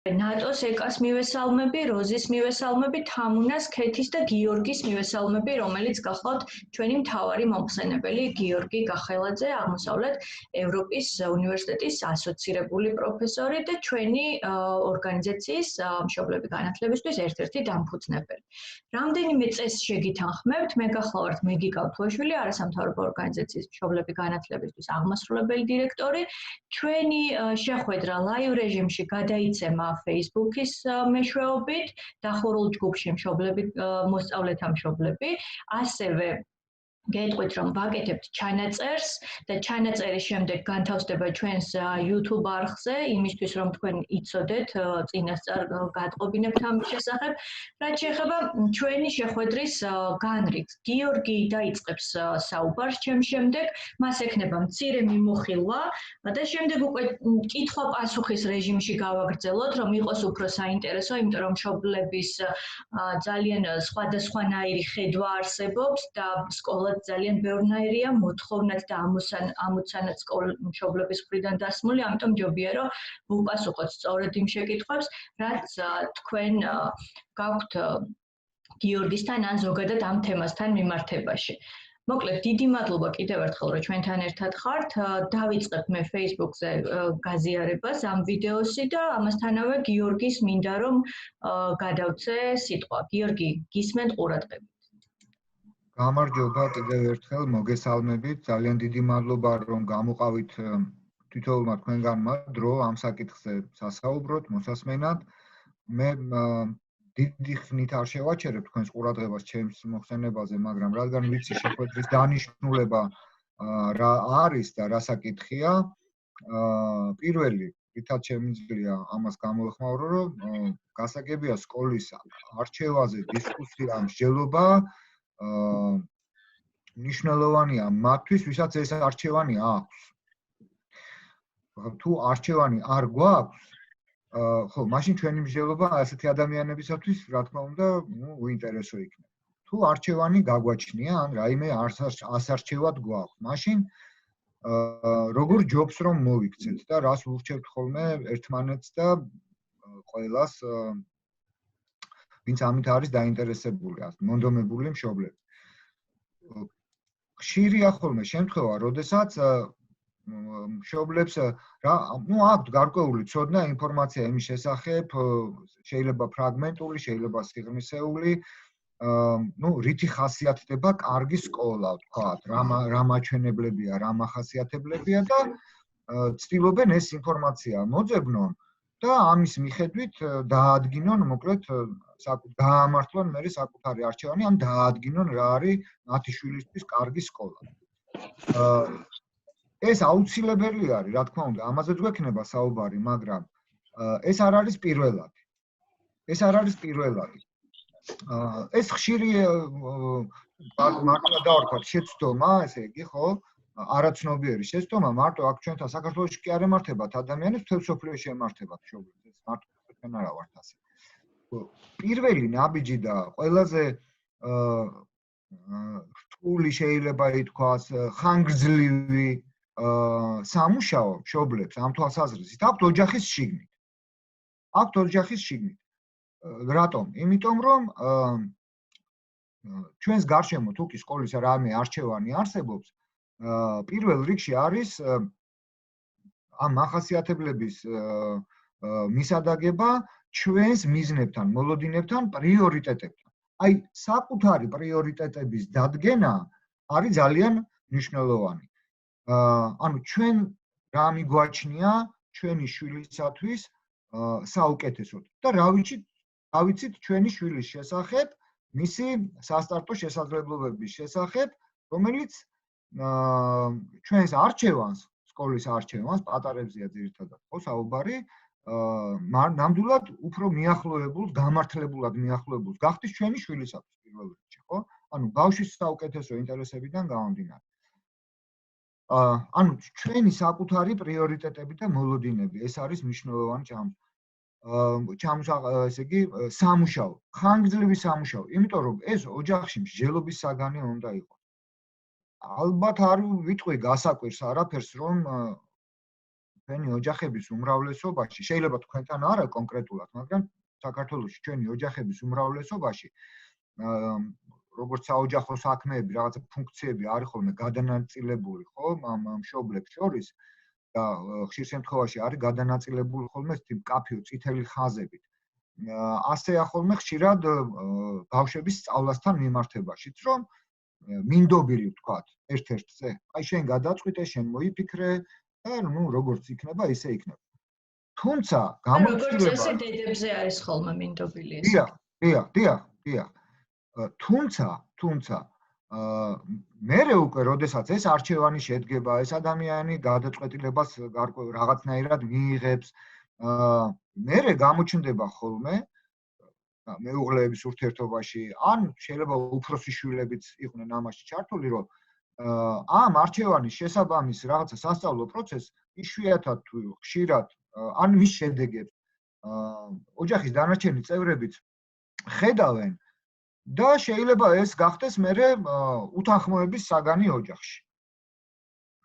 ნატოს ეკას მივესალმები, როზის მივესალმები, თამუნას, ქეთის და გიორგის მივესალმები, რომელიც გახლავთ ჩვენი მთავარი მომხსენებელი გიორგი გახელაძე, აღმოსავლეთ ევროპის უნივერსიტეტის ასოცირებული პროფესორი და ჩვენი ორგანიზაციის მშობლები განათლებისთვის ერთ-ერთი დამფუძნებელი. რამდენიმე წესს შეგითანხმებთ, მე გახლავართ მეგი კავთუაშვილი, არასამთავრობო ორგანიზაციის მშობლები განათლებისთვის აღმასრულებელი დირექტორი. ჩვენი შეხვედრა ლაივ რეჟიმში გადაიცემა Facebook-ის მეშვეობით, დახურულ ჯგუფში მშობლები, მოსწავლეთა მშობლები, ასევე გეტყვით, რომ ვაკეთებთ ჩანაწერს და ჩანაწერის შემდეგ განთავსდება ჩვენს YouTube არხზე, იმისთვის, რომ თქვენ იცოდეთ წინასწარ გატყობინებთ ამ შესახებ. რაც შეეხება ჩვენი შეხვედრის განრიგს, გიორგი დაიწყებს საუბარს ჩემ შემდეგ, მას ექნება მცირე მიმოხილვა და შემდეგ უკვე კითხვა-პასუხის რეჟიმში გავაგრძელოთ, რომ იყოს უფრო საინტერესო, იმიტომ რომ მშობლების ძალიან სხვადასხვანაირი ხედვა არსებობს და სკოლა ძალიან ბევრნაირია, მოთხოვნად და ამოცანად მშობლების მხრიდან დასმული, ამიტომ ჯობია რომ ვუპასუხოთ სწორედ იმ შეკითხვებს, რაც თქვენ გაქვთ გიორგისთან ან ზოგადად ამ თემასთან მიმართებაში. მოკლედ, დიდი მადლობა კიდევ ერთხელ, რომ ჩვენთან ერთად ხართ. დავიწყებ მე Facebook-ზე გაზიარებას ამ ვიდეოსი და ამასთანავე გიორგის მინდა რომ გადავცე სიტყვა. გიორგი, გისმენთ ყურადღებით. გამარჯობა კიდევ ერთხელ, მოგესალმებით. ძალიან დიდი მადლობა რომ გამოყავით თითოეულმა თქვენგანმა დრო ამ საკითხზე სასაუბროთ, მოსასმენად. მე დიდი ხნით არ შევაჩერებ თქვენს ყურადღებას ჩემს მოხსენებაზე, მაგრამ რადგან ვიცი შეხვედრის დანიშნულება რა არის და რა საკითხია, პირველი რითაც შემიძლია ამას გამოვეხმაურო, რომ გასაგებია სკოლის არჩევაზე დისკუსია, მსჯელობა მნიშვნელოვანია მათთვის, ვისაც ეს არჩევანი აქვს. თუ არჩევანი არ გვაქვს, ხო, მაშინ ჩვენი მსჯელობა ასეთი ადამიანებისათვის, რა თქმა უნდა, უინტერესო იქნება. თუ არჩევანი გაგვაჩნია, ან რაიმე ასარჩევად გვაქვს, მაშინ როგორ ჯობს რომ მოვიქცეთ და რას ვურჩევთ ხოლმე ერთმანეთს და ყველას, ვინც ამით არის დაინტერესებული, მონდომებული მშობლები. ხშირია ხოლმე შემთხვევა, როდესაც მშობლებს აქვთ გარკვეული ცოდნა, ინფორმაცია იმის შესახებ, შეიძლება ფრაგმენტული, შეიძლება სიღრმისეული, რითი ხასიათდება კარგი სკოლა, ვთქვათ, რა მაჩვენებლებია, რა მახასიათებლებია და ცდილობენ ეს ინფორმაცია მოძებნონ და ამის მიხედვით დაადგინონ, მოკლედ, გაამართლონ მე საკუთარი არჩევანი, ან დაადგინონ რა არის მათი შვილისთვის კარგი სკოლა. ეს აუცილებელი არის, რა თქმა უნდა, ამაზეც გვექნება საუბარი, მაგრამ ეს არ არის პირველადი. ეს არ არის პირველადი. ეს ხშირი მარტო დავარქვათ შეცდომა, ესე იგი, ხო? არაცნობიერი შეცდომა, მარტო აქ ჩვენთან საქართველოში კი არ ემართებათ ადამიანებს, მთელ მსოფლიოში ემართებათ მშობლებს. ეს მარტო ჩვენ არა ვართ ასე. პირველი ნაბიჯი და ყველაზე რთული შეიძლება ითქვას, ხანგრძლივი სამუშაო მშობლებს ამ თვალსაზრისით აქვთ ოჯახის შიგნით. აქვთ ოჯახის შიგნით. რატომ? იმიტომ რომ ჩვენს გარშემო თუ კი სკოლის რამე არჩევანი არსებობს, პირველ რიგში არის ამ მახასიათებლების მისადაგება ჩვენს მიზნებთან, მოლოდინებთან, პრიორიტეტებთან. აი, საკუთარი პრიორიტეტების დადგენა არის ძალიან მნიშვნელოვანი. ანუ ჩვენ რა მიგვაჩნია ჩვენი შვილისათვის საუკეთესოდ და რა ვიცით ჩვენი შვილის შესახებ, მისი სასტარტო შესაძლებლობების შესახებ, რომელიც ჩვენს არჩევანს, სკოლის არჩევანს, პატარებზეა ძირითადად ხო საუბარი, ნამდვილად უფრო მიახლოებულს, გამართლებულად მიახლოებულს გახდის ჩვენი შვილისათვის პირველ რიგში, ხო? ანუ ბავშვის საუკეთესო ინტერესებიდან გამომდინარე. ანუ ჩვენი საკუთარი პრიორიტეტები და მოლოდინები, ეს არის მნიშვნელოვანი ესე იგი, სამუშაო, ხანგრძლივი სამუშაო, იმიტომ რომ ეს ოჯახში მსჯელობის საგანი უნდა იყოს. ალბათ არ ვიტყვი გასაკვირს არაფერს, რომ ჩვენი ოჯახების უმრავლესობაში, შეიძლება თქვენთან არა კონკრეტულად, მაგრამ საქართველოში ჩვენი ოჯახების უმრავლესობაში როგორც საოჯახო საქმეები, რაღაცა ფუნქციები არის ხოლმე გადანაწილებული, ხო, ამ მშობლებს შორის და ხშირ შემთხვევაში არის გადანაწილებული ხოლმე მკაფიო წითელი ხაზებით. ასეა ხოლმე ხშირად ბავშვების სწავლასთან მიმართებაშიც, რომ მინდობილი ვთქვათ, ერთ-ერთზე. აი შენ გადაწყვიტე, შენ მოიფიქრე და როგორც იქნება, ისე იქნება. თუმცა როგორც წესი დედებზე არის ხოლმე მინდობილი ეს. დიახ. თუმცა მერე უკვე როდესაც ეს არჩევანი შედგება, ეს ადამიანი გადაწყვეტილებას რაღაცნაირად მიიღებს, მერე გამოჩნდება ხოლმე მეუღლეების ურთიერთობაში, ან შეიძლება უფროსი შვილებიც იყვნენ ამაში ჩართული, რომ ამ არჩევანის შესაბამის რაღაცა სასწავლო პროცესს იშვიათად თუ ხშირად ან მის შედეგებს ოჯახის დანარჩენი წევრებიც ხედავენ და შეიძლება ეს გახდეს მერე უთანხმოების საგანი ოჯახში.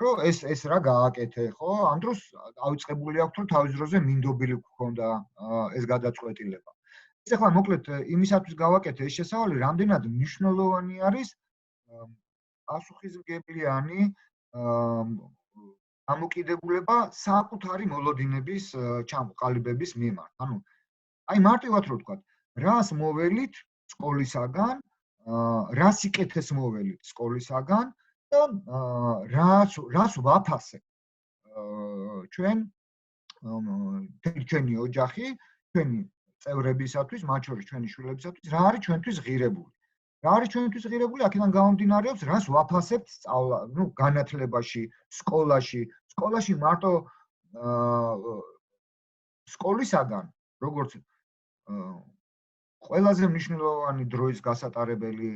რომ ეს რა გააკეთე, ხო? ამ დროს ავიწყებული აქვს, რომ თავის დროზე მინდობილი გქონდა ეს გადაწყვეტილება. ეს ახლა მოკლედ იმისათვის გავაკეთე ეს შესავალი, რამდენად მნიშვნელოვანი არის პასუხისმგებლიანი დამოკიდებულება საკუთარი მოლოდინების ჩამოყალიბების მიმართ. ანუ აი მარტივად რო ვთქვათ, რას მოველით სკოლისაგან, რას იკეთეს მოველით სკოლისაგან და რას ვაფასებ ჩვენი ოჯახი, ჩვენი წევრებისათვის, მათ შორის ჩვენი შვილებისათვის, რა არის ჩვენთვის ღირებული. რა არის ჩვენთვის ღირებული, აქედან გამომდინარეობს, რას ვაფასებთ სწავლა, განათლებაში, სკოლაში. სკოლაში მარტო სკოლისაგან, როგორც ყველაზე მნიშვნელოვანი დროის გასატარებელი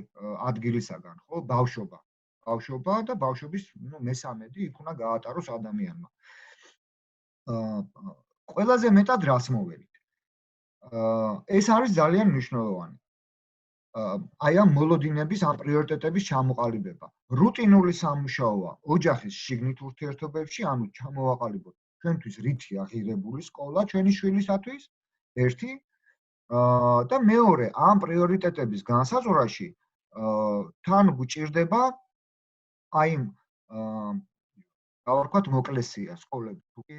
ადგილისაგან, ხო, ბავშვობა და ბავშვობის, მესამედი იქ უნდა გაატაროს ადამიანმა. ყველაზე მეტად რას მოველით? ეს არის ძალიან მნიშვნელოვანი. აი ამ მოლოდინების, ამ პრიორიტეტების ჩამოყალიბება. რუტინული სამუშაოა ოჯახის შიგნით ურთიერთობებში, ანუ ჩამოვაყალიბოთ ჩვენთვის რითი აღირებული სკოლა ჩვენი შვილისათვის, ერთი და მეორე, ამ პრიორიტეტების განსაზღვრაში თან გვჭირდება აი გავარქვათ მოკლესია სკოლები, თუ კი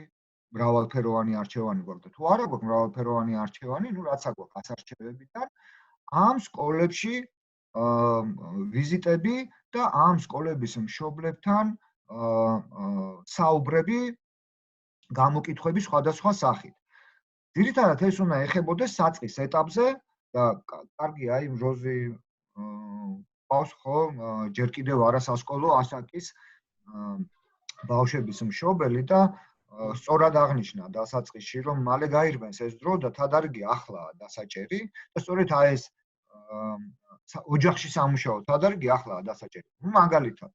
მრავალფეროვანი არჩევანი გვაქვს და თუ არა გვაქვს მრავალფეროვანი არჩევანი, რაც აგვაქვს ასარჩევებიდან ამ სკოლებში ვიზიტები და ამ სკოლების მშობლებთან საუბრები, გამოკითხვები სხვადასხვა სახით. ძირითადად ეს უნდა ეხებოდეს საწყის ეტაპზე და კარგია აი როზი ბავშვს ხო ჯერ კიდევ არასასკოლო ასაკის ბავშვების მშობელი და სწორად აღნიშნა დასაწყისში, რომ მალე გაირბენს ეს დრო და თადარიგი ახლაა დასაჭერი და სწორედ ეს ოჯახში სამუშაო თადარიგი ახლაა დასაჭერი. მაგალითად,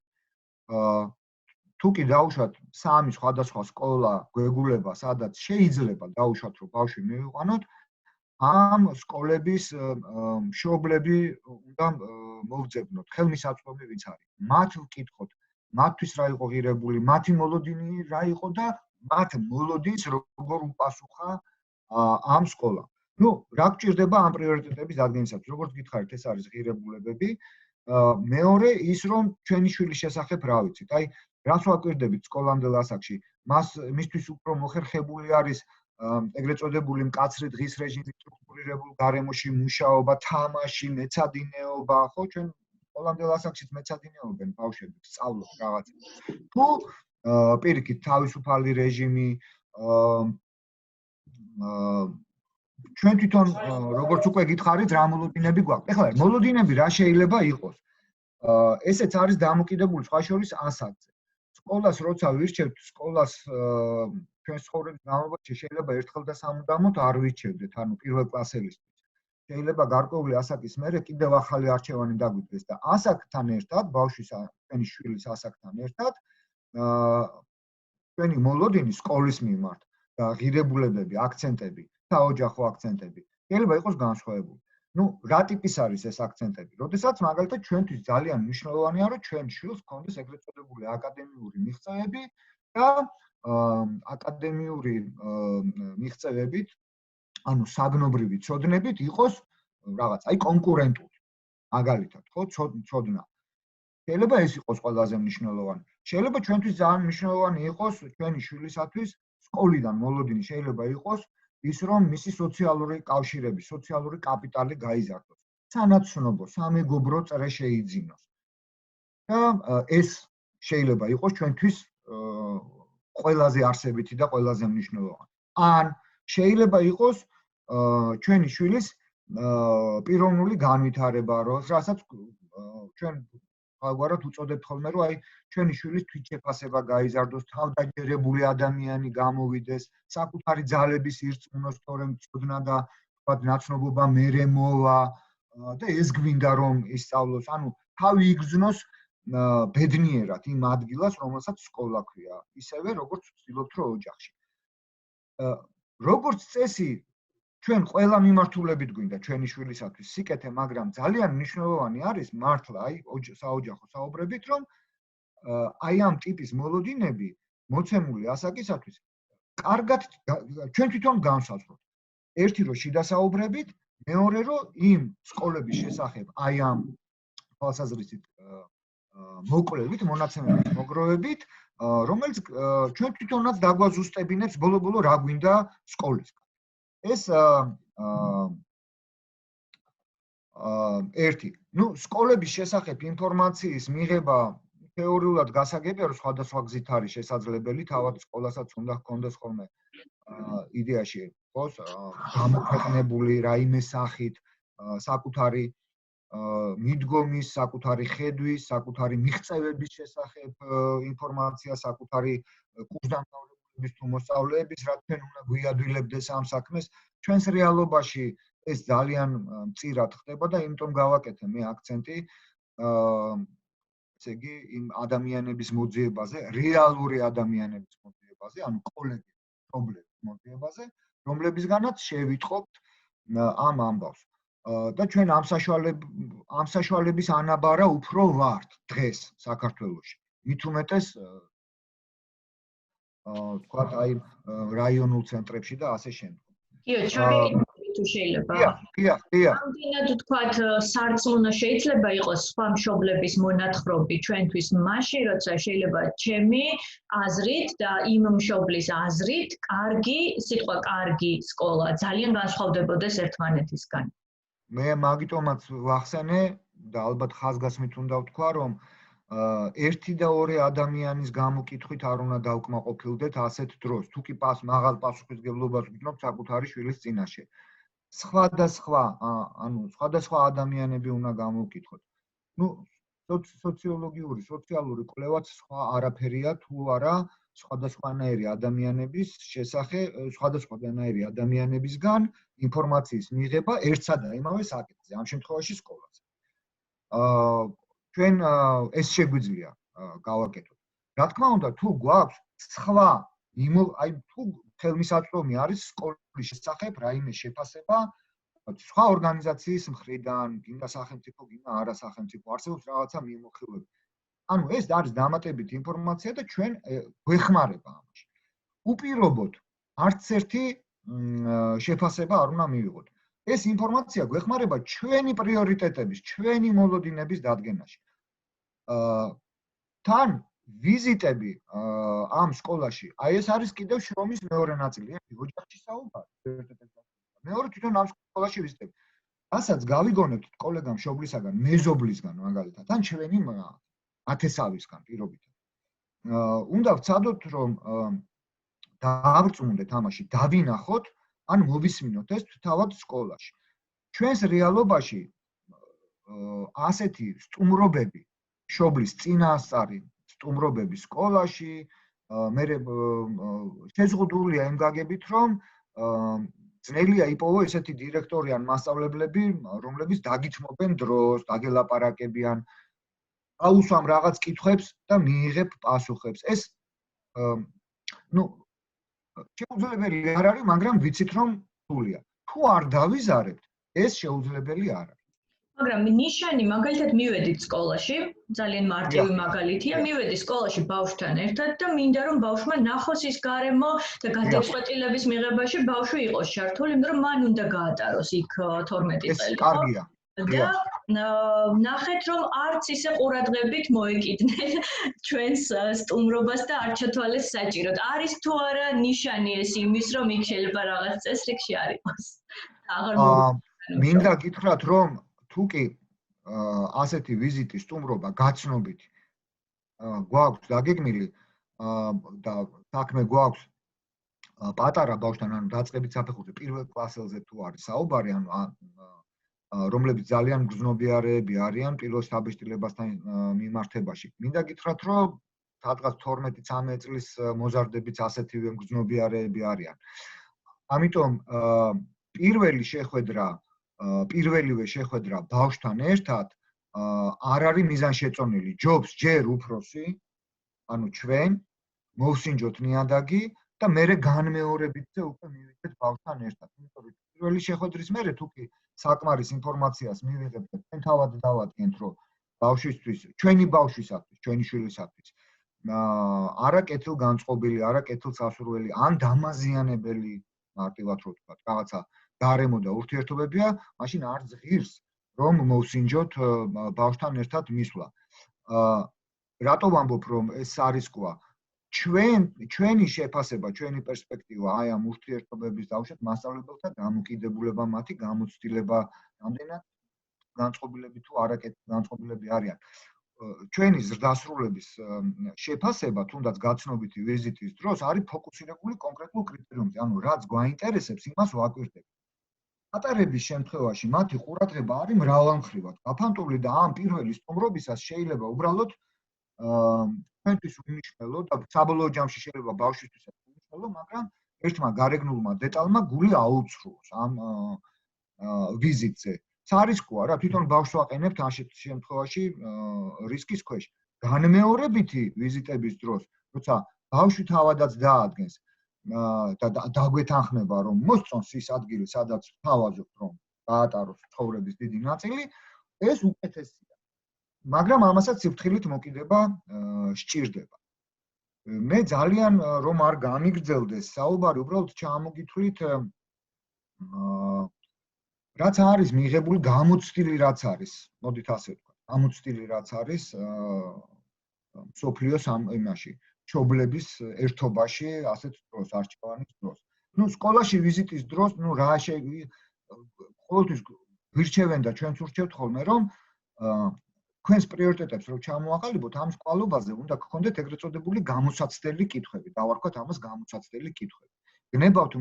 თუ კი დაუშვათ სამი სხვადასხვა სკოლა გვეგულება, სადაც შეიძლება დაუშვათ, რომ ბავშვი მივიყვანოთ, ამ სკოლების მშობლები უნდა მოვძებნოთ, ხელმისაწვდომი ვინც არის. მათ ვკითხოთ, მათთვის რა იყო ღირებული, მათი მოლოდინი რა იყო და მათ მოლოდინს როგორ უპასუხა ამ სკოლამ. რა გჭირდება ამ პრიორიტეტების დადგენისათვის, როგორც გითხარით, ეს არის ღირებულებები. მეორე ის, რომ ჩვენი შვილის შესახებ რა ვიცით. აი, რას ვაკვირდებით სკოლამდელ ასაკში, მისთვის უფრო მოხერხებული არის ეგრეთ წოდებული მკაცრი დღის რეჟიმით სტრუქტურირებულ გარემოში მუშაობა, თამაში, მეცადინეობა, ხო, ჩვენ სკოლამდელ ასაკშიც მეცადინეობენ ბავშვები, სწავლობ რაღაცას. თუ პირიქით თავისუფალი რეჟიმი, ჩვენ თვითონ როგორც უკვე გითხარით, რა მოლოდინები გვაქვს. ეხლა მოლოდინები რა შეიძლება იყოს? ესეც არის დამოკიდებული სხვა შორის ასაკზე. სკოლას როცა ვირჩევთ, სკოლას ჩვენ ცხოვრების განმავლობაში შეიძლება ერთხელ და სამუდამოდ არ ვირჩევდეთ, ანუ პირველ კლასელისთვის. შეიძლება გარკვეული ასაკის მერე კიდევ ახალი არჩევანი დაგვიდგეს და ასაკთან ერთად, ბავშვის, ჩვენი შვილის ასაკთან ერთად, ჩვენი მოლოდინი სკოლის მიმართ და ღირებულებები, აქცენტები, საოჯახო აქცენტები შეიძლება იყოს განსხვავებული. რა ტიპის არის ეს აქცენტები? როდესაც მაგალითად ჩვენთვის ძალიან მნიშვნელოვანია, რომ ჩვენ შვილს ჰქონდეს ეგრეთ წოდებული აკადემიური მიღწევები და აკადემიური მიღწევებით, ანუ საგნობრივი ცოდნებით იყოს რაღაც, აი კონკურენტული. მაგალითად, ხო, ცოდნა. შეიძლება ეს იყოს ყველაზე მნიშვნელოვანი. შეიძლება ჩვენთვის ძალიან მნიშვნელოვანი იყოს ჩვენი შვილისათვის სკოლიდან მოლოდინი შეიძლება იყოს ის რომ მისი სოციალური კავშირები, სოციალური კაპიტალი გაიზარდოს. სანაცნობო, სამეგობრო წრე შეიძინოს. და ეს შეიძლება იყოს ჩვენთვის ყველაზე არსებითი და ყველაზე მნიშვნელოვანი. ან შეიძლება იყოს ჩვენი შვილის პიროვნული განვითარება, რასაც ჩვენ ვაგვარად უწოდებთ ხოლმე, რომ აი ჩვენი შვილის თვითშეფასება გაიზარდოს, თავდაჯერებული ადამიანი გამოვიდეს, საკუთარი ძალების ირწმუნოს, თორემ ცოდნა და თქვათ ნაცნობობა მერე მოვა და ეს გვინდა რომ ისწავლოს, ანუ თავი იგრძნოს ბედნიერად იმ ადგილას, რომელსაც სკოლა ქვია, ისევე როგორც ვცდილობთ რომ ოჯახში. როგორც წესი ჩვენ ყველა მიმართულებით გვინდა ჩვენი შვილისათვის სიკეთე, მაგრამ ძალიან მნიშვნელოვანი არის მართლა აი საოჯახო საუბრებით, რომ აი ამ ტიპის მოლოდინები მოცემული ასაკისათვის კარგად ჩვენ თვითონ განსაზღვროთ. ერთი რომ შიდა საუბრებით, მეორე რომ იმ სკოლების შესახებ აი ამ თვალსაზრისით მოკლებით, მონაცემებით, მოგროვებით, რომელიც ჩვენ თვითონაც დაგვაზუსტებინებს ბოლო-ბოლო რა გვინდა სკოლისგან. ეს ერთი. ნუ სკოლების შესახებ ინფორმაციის მიღება თეორიულად გასაგებია, რომ სხვადასხვა გზით არის შესაძლებელი, თავად სკოლასაც უნდა ჰქონდეს ხოლმე იდეაში, ხო, გამოქვეყნებული რაიმე სახით, საკუთარი მიდგომის, საკუთარი ხედვის, საკუთარი მიღწევების შესახებ ინფორმაცია, საკუთარი კურსდამთავრებულების თუ მოსწავლეების, რა თქვენ უნდა გვიადვილებდეს ამ საქმეს. ჩვენს რეალობაში ეს ძალიან მწირად ხდება და იმიტომ გავაკეთე მე აქცენტი ესე იგი იმ ადამიანების მოძიებაზე, რეალური ადამიანების მოძიებაზე, ანუ კოლეგების, პრობლემების მოძიებაზე, რომლებისგანაც შევიტყობთ ამ ამბავს. და ჩვენ ამ საშუალების ანაბარა უფრო ვართ დღეს საქართველოში. მით უმეტეს თქვათ აი რაიონულ ცენტრებში და ასე შემდეგ. კიო, ჩვენ თუ შეიძლება. ამდენად თქვათ სარწმუნო შეიძლება იყოს სხვა მშობლების მონათხრობი ჩვენთვის მაშინ, როცა შეიძლება ჩემი აზრით და იმ მშობლის აზრით, სიტყვა კარგი სკოლა ძალიან განსხვავდებოდეს ერთმანეთისგან. მე მაგიტომაც ვახსენე და ალბათ ხაზგასმით უნდა ვთქვა, რომ ერთი და ორი ადამიანის გამოკითხვით არ უნდა დავკმაყოფილდეთ ასეთ დროს. თუ კი მაღალ პასუხისმგებლობას ვგრძნობთ საკუთარი შვილის წინაშე. სხვადასხვა ადამიანები უნდა გამოვკითხოთ. ნუ სოციალური კვლევაც სხვა არაფერია თუ არა სხვადასხვანაირი ადამიანების შესახებ, სხვადასხვანაირი ადამიანებისგან ინფორმაციის მიღება ერთსა და იმავე საკითხზე, ამ შემთხვევაში სკოლაზე. ჩვენ ეს შეგვიძლია გავაკეთოთ. რა თქმა უნდა, თუ გვაქვს სხვა აი თუ ხელმისაწვდომი არის სკოლის შესახებ რაიმე შეფასება სხვა ორგანიზაციის მხრიდან, გინდა სახელმწიფო, გინდა არასახელმწიფო, არსებობს რაღაცა მიმოხილვები. ანუ ეს არის დამატებითი ინფორმაცია და ჩვენ გვეხმარება ამაში. უპირობოდ არც ერთი შეფასება არ უნდა მივიღოთ. ეს ინფორმაცია გვეხმარება ჩვენი პრიორიტეტების, ჩვენი მოლოდინების დადგენაში. თან ვიზიტები ამ სკოლაში, აი ეს არის კიდევ შრომის მეორე ნაწილი, ერთი ოჯახში საუბარი, მეორე თვითონ ამ სკოლაში ვიზიტები. რასაც გავიგონებთ კოლეგამ მშობლისაგან, მეზობლისგან მაგალითად, ან ჩვენი ათესავისგან პირობითად. უნდა ვცადოთ, რომ დააბრწმუნდეთ ამაში, დავინახოთ, ან მოვისმინოთ ეს თავად სკოლაში. ჩვენს რეალობაში ასეთი სტუმრობები, მშობლის წინასწარი სტუმრობები სკოლაში, მე შეზღუდულია იმ გაგებით, რომ ძნელია იპოვო ესეთი დირექტორი ან მასწავლებლები, რომლებიც დაგითმობენ დროს, დაგელაპარაკებიან, აუსვამ რაღაც კითხვებს და მიიღებ პასუხებს. ეს შეუძლებელი არ არის, მაგრამ ვიცით რომ სულია. თუ არ დავიზარებთ, ეს შეუძლებელი არ არის. მაგრამ ნიშანი მაგალითად მივედით სკოლაში, ძალიან მარტივი მაგალითია, მივედი სკოლაში ბავშვთან ერთად და მინდა რომ ბავშვმა ნახოს ის გარემო და გადაწყვეტილების მიღებაში ბავშვი იყოს ჩართული, იმიტომ რომ მან უნდა გაატაროს იქ 12 წელი, ხო? კარგია. და ნახეთ რომ არც ისე ყურადღებით მოეკიდნენ ჩვენს სტუმრობას და არ ჩათვალეს საჭიროდ. არის თუ არა ნიშანი ეს იმის რომ იქ შეიძლება რაღაც წესრიგში არ იყოს. მინდა გითხრათ რომ თუკი ასეთი ვიზიტი სტუმრობა გაცნობითი გვაქვს დაგეგმილი და საქმე გვაქვს პატარა ბავშვთან ანუ დაწყებით საფეხურზე პირველ კლასელზე თუ არის საუბარი ანუ რომლებიც ძალიან გრძნობიარეები არიან პირველ საბეჭდილებასთან მიმართებაში. მინდა გითხრათ რომ სადღაც 12-13 წლის მოზარდებიც ასეთივე გრძნობიარეები არიან. ამიტომ პირველივე შეხვედრა ბავშვთან ერთად არ არის მიზანშეწონილი. ჯობს ჯერ უფროსი, ანუ ჩვენ მოვსინჯოთ ნიადაგი და მერე განმეორებითზე უკვე მივიდეთ ბავშვთან ერთად. იმიტომ რომ პირველი შეხვედრის მერე თუკი საკმარის ინფორმაციას მივიღებთ და თქვენ თავად დავადგენთ, რომ ბავშვისთვის, ჩვენი ბავშვისათვის, ჩვენი შვილისათვის არა კეთილგანწყობილი, არა კეთილსასურველი, ან დამაზიანებელი მარტივად რო ვთქვათ, რაღაცა გარემო და ურთიერთობებია, მაშინ არც ღირს რომ მოვსინჯოთ ბავშვთან ერთად მისვლა. რატო ვამბობ რომ ეს არისკოა? ჩვენი შეფასება, ჩვენი პერსპექტივა აი ამ ურთიერთობების დავუშვათ მასწავლებელთა დამოკიდებულება მათი გამოცდილება, რამდენად განწყობილები თუ არა განწყობილები არიან. ჩვენი ზრდასრულების შეფასება, თუნდაც გაცნობითი ვიზიტის დროს არის ფოკუსირებული კონკრეტულ კრიტერიუმზე, ანუ რაც გვაინტერესებს, იმას ვაკვირდებით. ატარების შემთხვევაში მათი ყურადღება არის მრავალმხრივად გაფანტული და ამ პირველი სტუმრობისას შეიძლება უბრალოდ თქვენთვის უნიშნელო და საბოლოო ჯამში შეიძლება ბავშვისთვისაც უნიშნელო, მაგრამ ერთმა გარეგნულმა დეტალმა გული აუცხროს ამ ვიზიტზე. სარისკოა რა, თვითონ ბავშვს ვაყენებთ ამ შემთხვევაში რისკის ქვეშ. განმეორებითი ვიზიტების დროს, როცა ბავშვი თავადაც დაადგენს და დაგვეთანხმება რომ მოსწონს ის ადგილი, სადაც თავაზობთ რომ გაატაროს ცხოვრების დიდი ნაწილი, ეს უკეთესია. მაგრამ ამასაც სიფრთხილით მოკიდება სჭირდება. მე ძალიან რომ არ გამიგრძელდეს საუბარი, უბრალოდ ჩამოგითვლით რაც არის მიღებული გამოცდილი რაც არის, მოდით ასე ვთქვათ, გამოცდილი რაც არის სოფლიოს ამ იმაში, მშობლების ერთობაში ასეთ დროს, არჩევანის დროს. ნუ სკოლაში ვიზიტის დროს, ნუ რა ყოველთვის გვირჩევენ და ჩვენც ურჩევთ ხოლმე, რომ თქვენს პრიორიტეტებს რო ჩამოაყალიბოთ, ამ სკოლობაზე უნდა გქონდეთ ეგრეთ წოდებული გამოსაცდელი კითხვები, დავარქვათ ამას გამოსაცდელი კითხვები. გნებავთ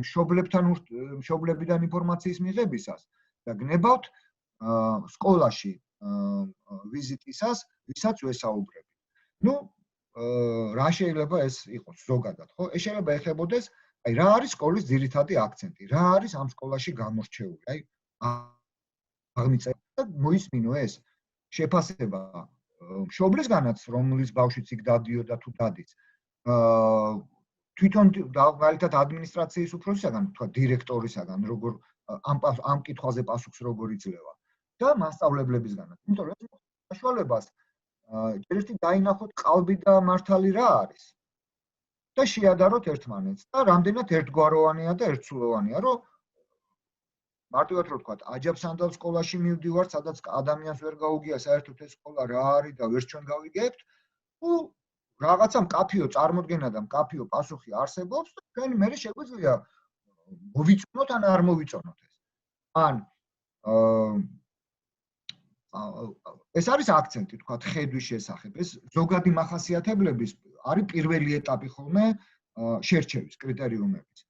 მშობლებიდან ინფორმაციის მიღებისას და გნებავთ სკოლაში ვიზიტისას, ვისაც ვესაუბრებით. ნუ რა შეიძლება ეს იყოს ზოგადად, ხო? ეს შეიძლება ეხებოდეს, აი რა არის სკოლის ძირითადი აქცენტი, რა არის ამ სკოლაში გამორჩეული, აი აღმიწერეთ და მოისმინო ეს შეფასება მშობლისგანაც, რომლის ბავშვიც იქ დადიოდა თუ დადის. თვითონ მაგალითად ადმინისტრაციის უფროსისაგან, თქვა დირექტორისაგან, როგორ ამ კითხვაზე პასუხს როგორ იძლევა და მასწავლებლებისგანაც. იმიტომ რომ ეს საშუალებას ჯერ ერთი დაინახოთ ყალბი და მართალი რა არის და შეადაროთ ერთმანეთს და რამდენად ერთგვაროვანია და ერთსულოვანია, რომ მარტივად რო ვთქვათ, აჯაბსანდალ სკოლაში მივდივართ, სადაც ადამიანს ვერ გაუგია საერთოდ ეს სკოლა რა არის და ვერც ჩვენ გავიგებთ, თუ რაღაცა მკაფიო წარმოდგენა და მკაფიო პასუხი არსებობს, თქვენ მერე შეგვიძლია მოვიწონოთ ან არ მოვიწონოთ ეს. ან ეს არის აქცენტი, თქვათ, ხედვის შესახებ. ეს ზოგადი მახასიათებლების არის პირველი ეტაპი ხოლმე შერჩევის კრიტერიუმების.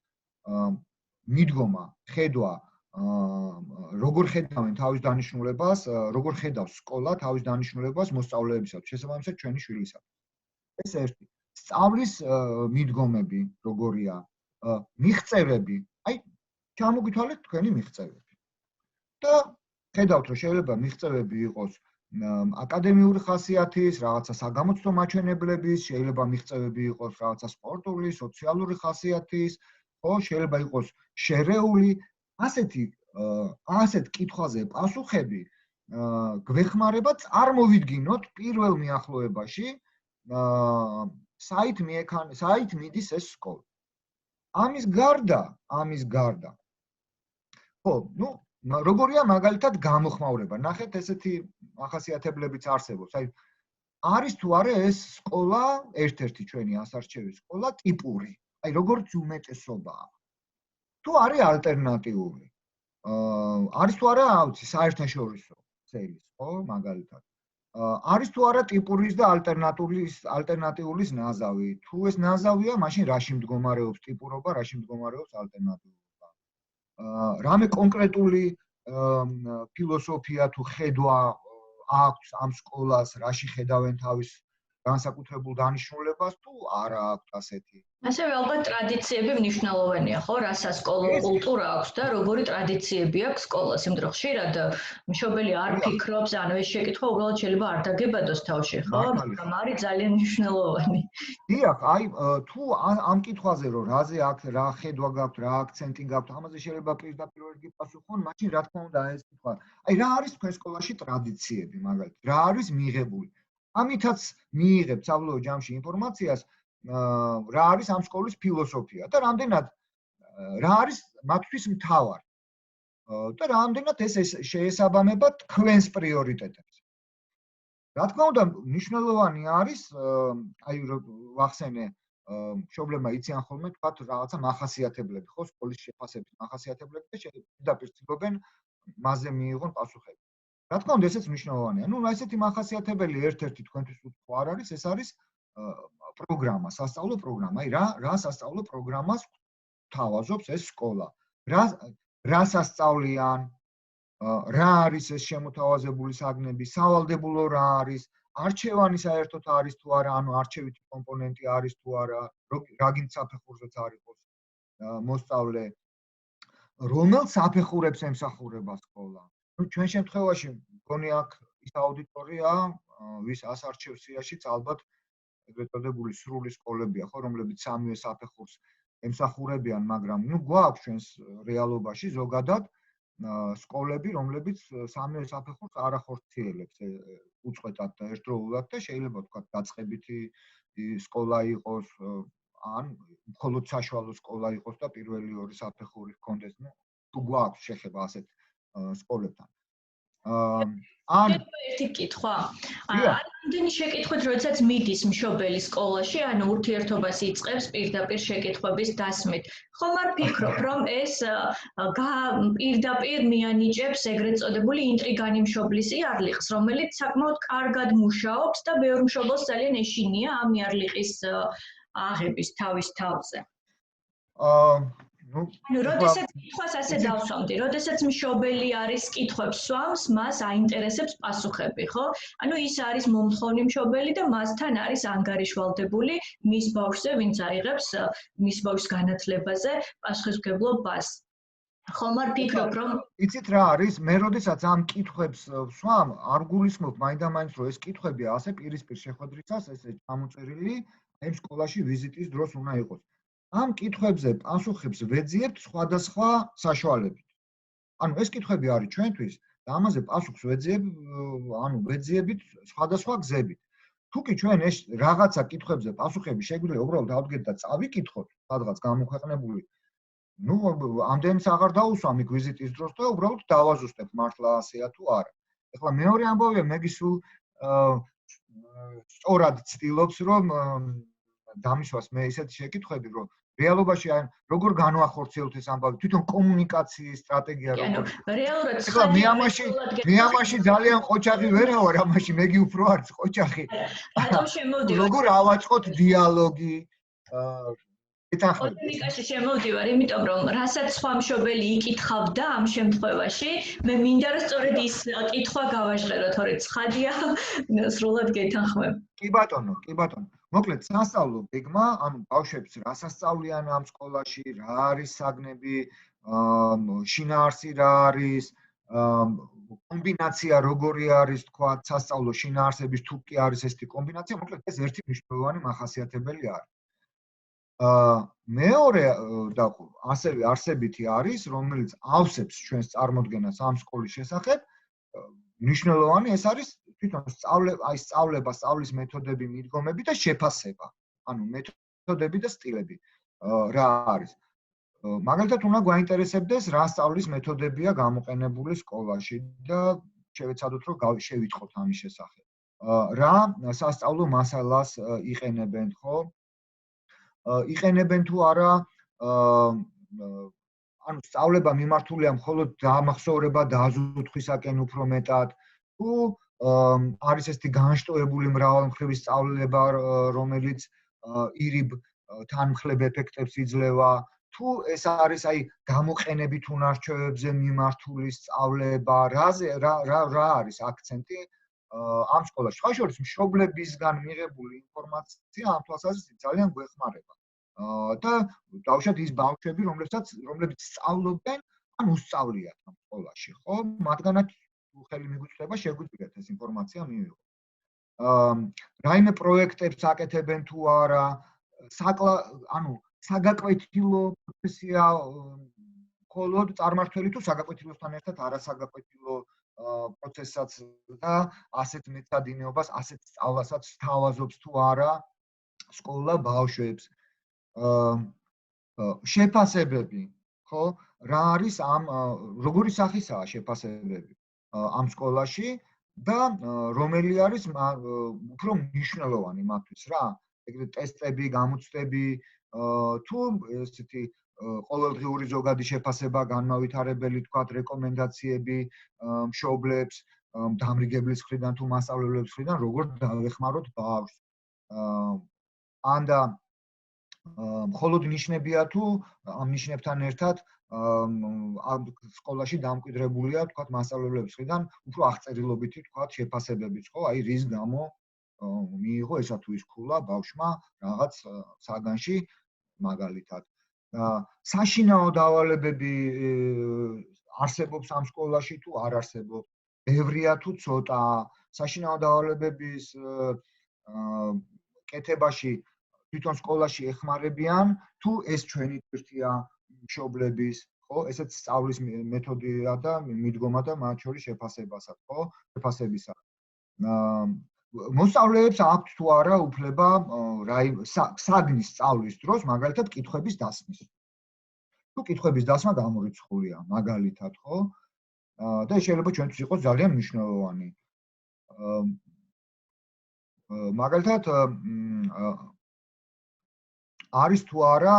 მიდგომა, ხედვა, როგორ ხედავენ თავის დანიშნულებას, როგორ ხედავს სკოლა თავის დანიშნულებას მოსწავლეებისათვის, შესაბამისად ჩვენი შვილისათვის. ეს ერთი. სწავლის მიდგომები როგორია, მიღწევები, აი ჩამოგითვალეთ თქვენი მიღწევები. და ხედავთ რომ შეიძლება მიღწევები იყოს აკადემიური ხასიათის, რაღაცა საგამოცდო მაჩვენებლების, შეიძლება მიღწევები იყოს რაღაცა სპორტული, სოციალური ხასიათის, ხო, შეიძლება იყოს შერეული, ასეთ კითხვაზე პასუხები გვეხმარება წარმოვიდგინოთ პირველ მიახლოებაში საით მიდის ეს სკოლა. ამის გარდა ხო, როგორია მაგალითად გამოხმაურება. ნახეთ, ესეთი ახასიათებლებიც არსებობს. აი, არის თუ არა ეს სკოლა, ერთ-ერთი ჩვენი ასარჩევი სკოლა ტიპური. აი, როგორც უმეტესობაა. თუ არის ალტერნატიული. არის თუ არა, აუცი, საერთაშორისო ცელის, ხო, მაგალითად. არის თუ არა ტიპურის და ალტერნატიულის ნაზავი. თუ ეს ნაზავია, მაშინ რაში მდგომარეობს ტიპურობა, რაში მდგომარეობს ალტერნატიულობა. რამე კონკრეტული ფილოსოფია თუ ხედვა აქვს ამ სკოლას, რაში ხედავენ თავის განსაკუთრებულ დანიშნულებას თუ არა აქვს ასეთი. ასევე ალბათ ტრადიციები მნიშვნელოვანია, ხო? რა სასკოლო კულტურა აქვს და როგორი ტრადიციები აქვს სკოლას. იმ დროს ხშირად მშობელი არ ფიქრობს, ანუ ეს შეკითხვა უბრალოდ შეიძლება არ დაგებადოს თავში, ხო? მაგრამ არის ძალიან მნიშვნელოვანი. დიახ, აი, თუ ამ კითხვაზე რომ რა ხედვა გაქვთ, რა აქცენტი გაქვთ, ამაზე შეიძლება პირდაპირ ვერ გიპასუხონ, მაშინ რა თქმა უნდა ეს კითხვა. აი, რა არის თქვენ სკოლაში ტრადიციები, მაგალითად, რა არის მიღებული? ამითაც მიიღებთ საბოლოო ჯამში ინფორმაციას, რა არის ამ სკოლის ფილოსოფია და რამდენად რა არის მათთვის მთავარი. და რამდენად ეს შეესაბამება თქვენს პრიორიტეტებს. რა თქმა უნდა, მნიშვნელოვანი არის, აი, ვახსენე, მშობლებმა იციან ხოლმე თქვათ რაღაცა მახასიათებლები, ხო, სკოლის შეფასების მახასიათებლები და პირდაპირ ცდილობენ მასზე მიიღონ პასუხები. რა თქმა უნდა, ესეც მნიშვნელოვანია. ესეთი მახასიათებელი ერთ-ერთი თქვენთვის უცხო არ არის, ეს არის პროგრამა, სასწავლო პროგრამა. აი, რა სასწავლო პროგრამას თავაზობს ეს სკოლა? რა სასწავლიან? რა არის ეს შემოთავაზებული საგნები? სავალდებულო რა არის? არჩევანი საერთოდ არის თუ არა, ანუ არჩევითი კომპონენტი არის თუ არა, რაგინ საფეხურზეც არ იყოს მოსწავლე. რომელ საფეხურებს ემსახურება სკოლა? ჩვენ შემთხვევაში მგონი აქ ის აუდიტორია, ვის ასარჩევ სიაშიც ალბათ ეგრეთ წოდებული სრული სკოლებია, ხო, რომლებიც სამივე საფეხურს ემსახურებიან, მაგრამ გვაქვს ჩვენს რეალობაში ზოგადად სკოლები, რომლებიც სამივე საფეხურს არ ახორციელებს უწყვეტად და ერთდროულად და შეიძლება ვთქვათ დაწყებითი სკოლა იყოს, ან მხოლოდ საშუალო სკოლა იყოს და პირველი ორი საფეხური ჰქონდეს, თუ გვაქვს შეხება ასეთ სკოლებთან. ერთი კითხვა. რამდენი შეკითხვით, როდესაც მიდის მშობელი სკოლაში, ანუ ურთიერთობას იწყებს პირდაპირ შეკითხვების დასმით. ხომ არ ფიქრობ, რომ ეს პირდაპირ მიანიჭებს ეგრეთ წოდებული ინტრიგანი მშობლის იარლიხს, რომელიც საკმაოდ კარგად მუშაობს და ბევრ მშობელს ძალიან ეშინია ამ იარლიხის აღების თავის თავზე. როდესაც კითხვას ასე დავსვამდი, როდესაც მშობელი არის კითხვებს სვამს, მას აინტერესებს პასუხები, ხო? ანუ ის არის მომთხოვნი მშობელი და მასთან არის ანგარიშვალდებული მის ბავშვზე, ვინც აიღებს მის ბავშვის განათლებაზე პასუხისმგებლობას. ხომ არ ფიქრობ, რომ იცით რა არის? მე როდესაც ამ კითხვებს ვსვამ, არ გულისხმობ მაინდა-მაინც რომ ეს კითხვები ასე პირისპირ შეხვედრისას ესე ჩამოწერილი ამ სკოლაში ვიზიტის დროს უნდა იყოს. ამ კითხვებზე პასუხებს ვეძიებთ სხვადასხვა საშუალებით. ანუ ეს კითხვები არის ჩვენთვის და ამაზე პასუხს ვეძიებით სხვადასხვა გზებით. თუკი ჩვენ ეს რაღაცა კითხვებზე პასუხები შეგვიძლია უბრალოდ დავდგეთ და წავიკითხოთ, სადღაც გამოქვეყნებული, ამდენს აღარ დაუსვამ იქ ვიზიტის დროს და უბრალოდ დავაზუსტებ მართლა ასეა თუ არა. ეხლა მეორე ამბავია, მე გისულ სწორად ცდილობს, რომ დამისვას მე ისეთი შეკითხვები, რომ რეალობაში აი როგორ განვახორციელოთ ეს ამბავი, თვითონ კომუნიკაციის სტრატეგია როგორ. რეალურად ეხლა მე ამაში ძალიან ყოჩაღი ვერა ვარ, ამაში მეგი უფრო არის ყოჩაღი. ბატონ შემოვდივარ. როგორ ავაწყოთ დიალოგი? პოლიტიკაში შემოვდივარ, იმიტომ რომ რასაც სხვა მშობელი იკითხავდა ამ შემთხვევაში, მე მინდა რომ სწორედ ის კითხვა გავაჟღერო, თორე ცხადია, სრულად გეთანხმებ. კი ბატონო. მოკლედ, სასწავლო გეგმა, ანუ ბავშვებს რა სასწავლიან ამ სკოლაში, რა არის საგნები, შინაარსი რა არის, კომბინაცია როგორი არის, თქვა, სასწავლო შინაარსების თუ კი არის ესეთი კომბინაცია, მოკლედ ეს ერთი მნიშვნელოვანი მახასიათებელი არის. მეორე და ასევე არსებითი არის, რომელიც ავსებს ჩვენს წარმოდგენას ამ სკოლის შესახებ, მნიშვნელოვანი ეს არის თვითონ სწავლება, სწავლის მეთოდები, მიდგომები და შეფასება. ანუ მეთოდები და სტილები რა არის. მაგალითად უნდა გვაინტერესებდეს რა სწავლის მეთოდებია გამოყენებული სკოლაში და შევეცადოთ რომ შევიტყოთ ამის შესახებ. რა სასწავლო მასალას იყენებენ, ხო? იყენებენ თუ არა ანუ სწავლება მიმართულია მხოლოდ დამახსოვრება დაზუსტვისაკენ უფრო მეტად, თუ არის ესეთი განშტოებული მრავალმხრივი სწავლება, რომელიც ირიბ თანმხლებ ეფექტებს იძლევა, თუ ეს არის აი გამოყენებით უნარჩვევებზე მიმართული სწავლება, რა არის აქცენტი ამ სკოლაში. სხვა შორის მშობლებისგან მიღებული ინფორმაცია ამ თვალსაზრისით ძალიან გვეხმარება. და დავუშვათ ის ბავშვები, რომლებიც სწავლობენ, ან უსწავლიათ ამ სკოლაში, ხო? მათგანაც ხელი მიგვიწვდება, შეგვიძლიათ ეს ინფორმაცია მივიღოთ. რაიმე პროექტებს აკეთებენ თუ არა, ანუ საგაკვეთილო პროფესია მხოლოდ წარმართველი თუ საგაკვეთილოსთან ერთად არასაგაკვეთილო პროცესსაც და ასეთ მეცადინეობას, ასეთ სწავლასაც სთავაზობს თუ არა სკოლა ბავშვებს. შეფასებები, ხო? რა არის როგორი სახისაა შეფასებები ამ სკოლაში და რომელი არის უფრო მნიშვნელოვანი მათთვის რა? ეგრეთ ტესტები, გამოცდები თუ ესეთი ყოველდღიური ზოგადი შეფასება, განმავითარებელი თქვათ რეკომენდაციები მშობლებს, დამრიგებლის მხრიდან თუ მასწავლებლების მხრიდან, როგორ დავეხმაროთ ბავშვს. ანდა მხოლოდ ნიშნებია თუ ამ ნიშნებთან ერთად ამ სკოლაში დამკვიდრებულია თქვათ მასწავლებლების მხრიდან უფრო აღწერილობითი თქვათ შეფასებებიც, ხო? აი რის გამო მიიღო ესა თუ ის ქულა ბავშვმა რაღაც საგანში მაგალითად. საშინაო დავალებები არსებობს ამ სკოლაში თუ არ არსებობს? ბევრია თუ ცოტაა? საშინაო დავალებების კეთებაში თვითონ სკოლაში ეხმარებიან თუ ეს ჩვენი თვირთია მშობლების, ხო? ესეც სწავლის მეთოდია და მიდგომა და მათ შორის შეფასებასაც, ხო? შეფასებისა. მოსწავლეებს აქვთ თუ არა უფლება საგნის სწავლის დროს მაგალითად კითხვების დასმის. თუ კითხვების დასმა გამორიცხულია მაგალითად, ხო? და შეიძლება ჩვენთვის იყოს ძალიან მნიშვნელოვანი. მაგალითად არის თუ არა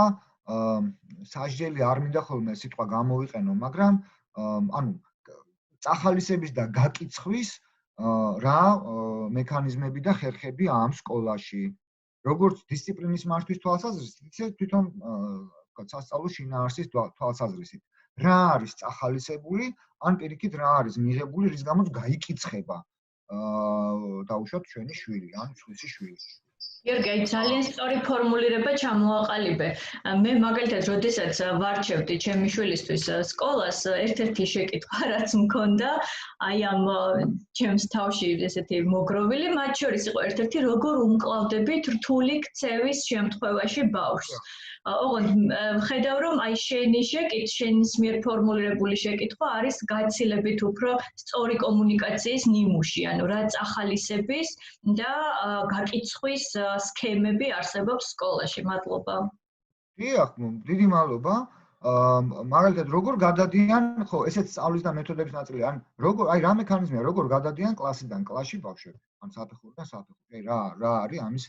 სასჯელი არ მინდა ხოლმე სიტყვა გამოვიყენო, მაგრამ ანუ წახალისების და გაკიცხვის რა მექანიზმები და ხერხები ამ სკოლაში. როგორც დისციპლინის მართვის თვალსაზრისით, ისე თვითონ სასწავლო შინაარსის თვალსაზრისით. რა არის წახალისებული, ან პირიქით რა არის მიღებული, რის გამოც გაიკიცხება დაუშვათ ჩვენი შვილი, ან სხვისი შვილი. გიორგი, ძალიან სწორი ფორმულირება ჩამოაყალიბე. მე მაგალითად, როდესაც ვარჩევდი ჩემი შვილისთვის სკოლას, ერთ-ერთი შეკითხვა რაც მქონდა, აი ამ ჩემს თავში ესეთი მოგროვილი, მათ შორის იყო ერთ-ერთი როგორ უმკლავდებით რთული ქცევის შემთხვევაში ბავშვს. ოღონდ ხედავ რომ აი შენის მიერ ფორმულირებული შეკითხვა არის გაცილებით უფრო სწორი კომუნიკაციის ნიმუში, ანუ რა წახალისების და გაკიცხვის სქემები არსებობს სკოლაში. მადლობა. დიახ, დიდი მადლობა. მაგალითად, როგორ გადადიან, ხო, ესეც სწავლის და მეთოდების ნაწილია, ან აი რა მექანიზმია, როგორ გადადიან კლასიდან კლასში ბავშვები, ან საფეხურიდან საფეხური. რა არის ამის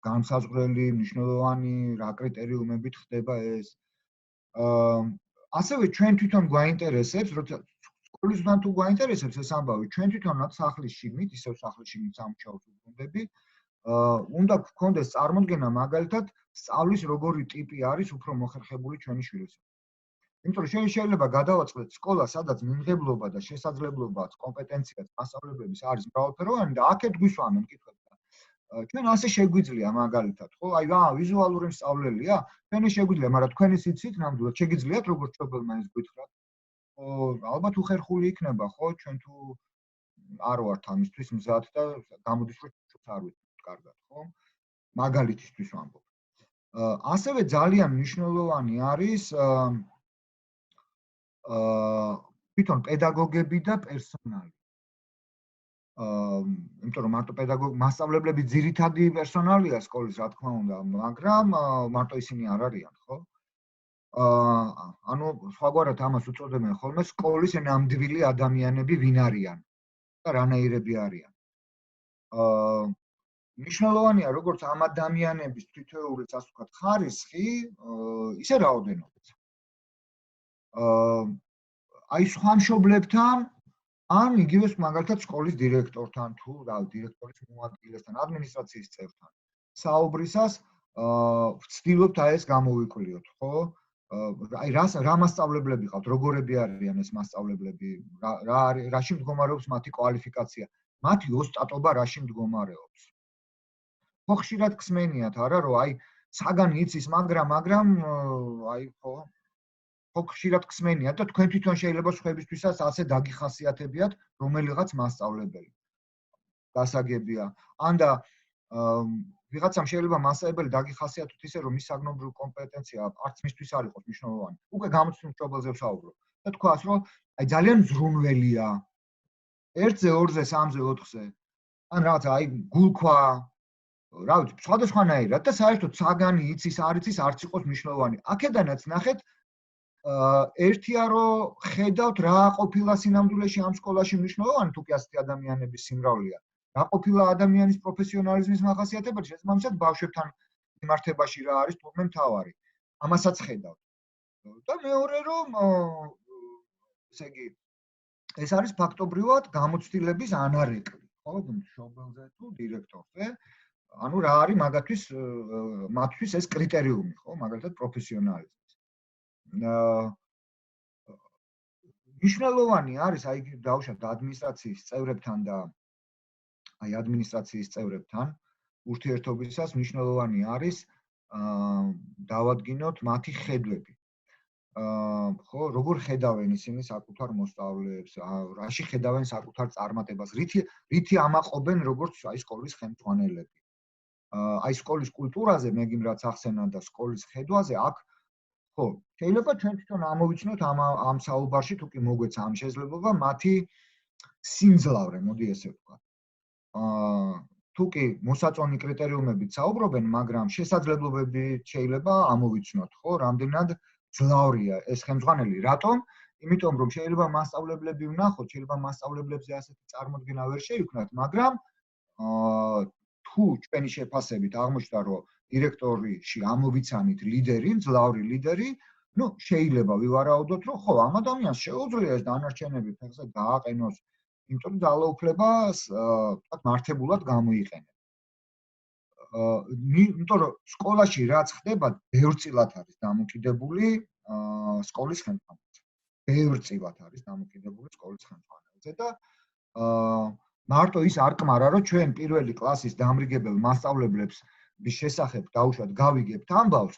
განსაზღვრელი, მნიშვნელოვანი, რა კრიტერიუმებით ხდება ეს. ასევე ჩვენ თვითონ გვაინტერესებს, როცა სკოლისგან თუ გვაინტერესებს ეს ამბავი, ჩვენ თვითონაც სახლის შიგნით, ისევ სახლის შიგნით სამუშაოს უბრუნდები, უნდა გქონდეს წარმოდგენა მაგალითად სწავლის როგორი ტიპი არის უფრო მოხერხებული ჩვენი შვილისთვის. იმიტომ რომ შეიძლება გადავაწყდეთ სკოლა, სადაც მიმღებლობა და შესაძლებლობაც, კომპეტენციაც მასწავლებლების არის მრავალფეროვანი და აქეთ გვისვამენ კითხვებს. ჩვენ ასე შეგვიძლია მაგალითად, ხო? აი რა, ვიზუალური მსწავლელია? ჩვენ შეგვიძლია, მაგრამ თქვენ ის იცით ნამდვილად, შეგიძლიათ როგორც მშობელმა ის გითხრათ? ხო, ალბათ უხერხული იქნება, ხო? ჩვენ თუ არ ვართ ამისთვის მზად და გამოდის რომ არ ვიცით კარგად, ხო? მაგალითისთვის ვამბობ. ასევე ძალიან მნიშვნელოვანი არის თვითონ პედაგოგები და პერსონალი. იმიტომ რომ მარტო მასწავლებლები ძირითადი პერსონალია სკოლის, რა თქმა უნდა, მაგრამ მარტო ისინი არ არიან, ხო? ანუ სხვაგვარად ამას უწოდებენ ხოლმე სკოლის ნამდვილი ადამიანები ვინ არიან და რანაირები არიან. მნიშვნელოვანია როგორც ამ ადამიანების თითოეული ასე ვთქვათ ხარისხი, ისე რაოდენობაც. აი სხვა მშობლებთან ან იგივე მაგალითად სკოლის დირექტორთან თუ რა დირექტორის მოადგილესთან, ადმინისტრაციის წევრთან საუბრისას ვცდილობთ აი ეს გამოვიკვლიოთ, ხო? აი რა მასწავლებლები ყავთ, როგორები არიან ეს მასწავლებლები, რაში მდგომარეობს მათი კვალიფიკაცია, მათი ოსტატობა რაში მდგომარეობს. ხო ხშირად ხსმენიათ არა რომ აი საგანი იცის მაგრამ აი ხო ხშირად ხსმენიათ და თქვენ თვითონ შეიძლება სხვებისთვისაც ასე დაგიხასიათებიათ რომელიღაც მასწავლებელი. გასაგებია. ან და ვიღაცამ შეიძლება მასწავლებელი დაგიხასიათოთ ისე რომ მის საგნობრივ კომპეტენცია არც მისთვის არ იყოს მნიშვნელოვანი. უკვე გამოცდილ მშობელზე ვსაუბრობ. და თქვას რომ აი ძალიან ზრუნველია. 1-ზე, 2-ზე, 3-ზე, 4-ზე. ან რაღაცა აი გულქვა რა ვიცი, სხვადასხვანაირად და საერთოდ საგანი იცის, არ იცის, არც იყოს მნიშვნელოვანი. აქედანაც ნახეთ, ერთია რომ ხედავთ რა ყოფილა სინამდვილეში ამ სკოლაში მნიშვნელოვანი, თუ კი ასეთი ადამიანების სიმრავლეა. რა ყოფილა ადამიანის პროფესიონალიზმის მახასიათებელი, შესაბამისად ბავშვებთან მიმართებაში რა არის თურმე მთავარი. ამასაც ხედავთ. და მეორე რომ ესე იგი ეს არის ფაქტობრივად გამოცდილების ანარეკლი, ხო, მშობელზე თუ დირექტორზე. ანუ რა არის მათთვის ეს კრიტერიუმი, ხო, მაგალითად პროფესიონალიზმის. მნიშვნელოვანი არის აი დავუშვათ ადმინისტრაციის წევრებთან და აი ადმინისტრაციის წევრებთან ურთიერთობისას მნიშვნელოვანი არის დავადგინოთ მათი ხედვები. ხო, როგორ ხედავენ ისინი საკუთარ მოსწავლეებს, რაში ხედავენ საკუთარ წარმატებას, რითი ამაყობენ როგორც აი სკოლის ხელმძღვანელები. აი სკოლის კულტურაზე მეგიმ რაც ახსენა და სკოლის ხედვაზე აქ ხო შეიძლება ჩვენ თვითონ ამოვიცნოთ ამ საუბარში თუ კი მოგვეცა ამ შესაძლებლობა მათი სიმძლავრე მოდი ესე ვთქვა. თუ კი მოსაწონი კრიტერიუმებით საუბრობენ, მაგრამ შესაძლებლობები შეიძლება ამოვიცნოთ, ხო, რამდენად ძლავრია ეს ხელმძღვანელი, რატომ? იმიტომ რომ შეიძლება მასწავლებლები ვნახოთ, შეიძლება მასწავლებლებზე ასეთი წარმოდგენა ვერ შეიქმნათ, მაგრამ თუ ჩვენი შეფასებით აღმოჩნდა, რომ დირექტორიში ამოვიცანით ლიდერი, ძლავრი ლიდერი, ну, შეიძლება ვივარაუდოთ, რომ ხო, ამ ადამიანს შეუძლია ეს დანარჩენები ფეხზე დააყენოს, იმიტომ რომ ძალაუფლებას, თქვათ, მართებულად გამოიყენებს. იმიტომ რომ სკოლაში რაც ხდება, ბევრწილად არის დამოკიდებული სკოლის ხელმძღვანელზე. ბევრწილად არის დამოკიდებული სკოლის ხელმძღვანელზე და მარტო ის არ კმარა, რომ ჩვენ პირველი კლასის დამრიგებელ მასწავლებლებს შესახებ დავუშვათ გავიგებთ ამბავს,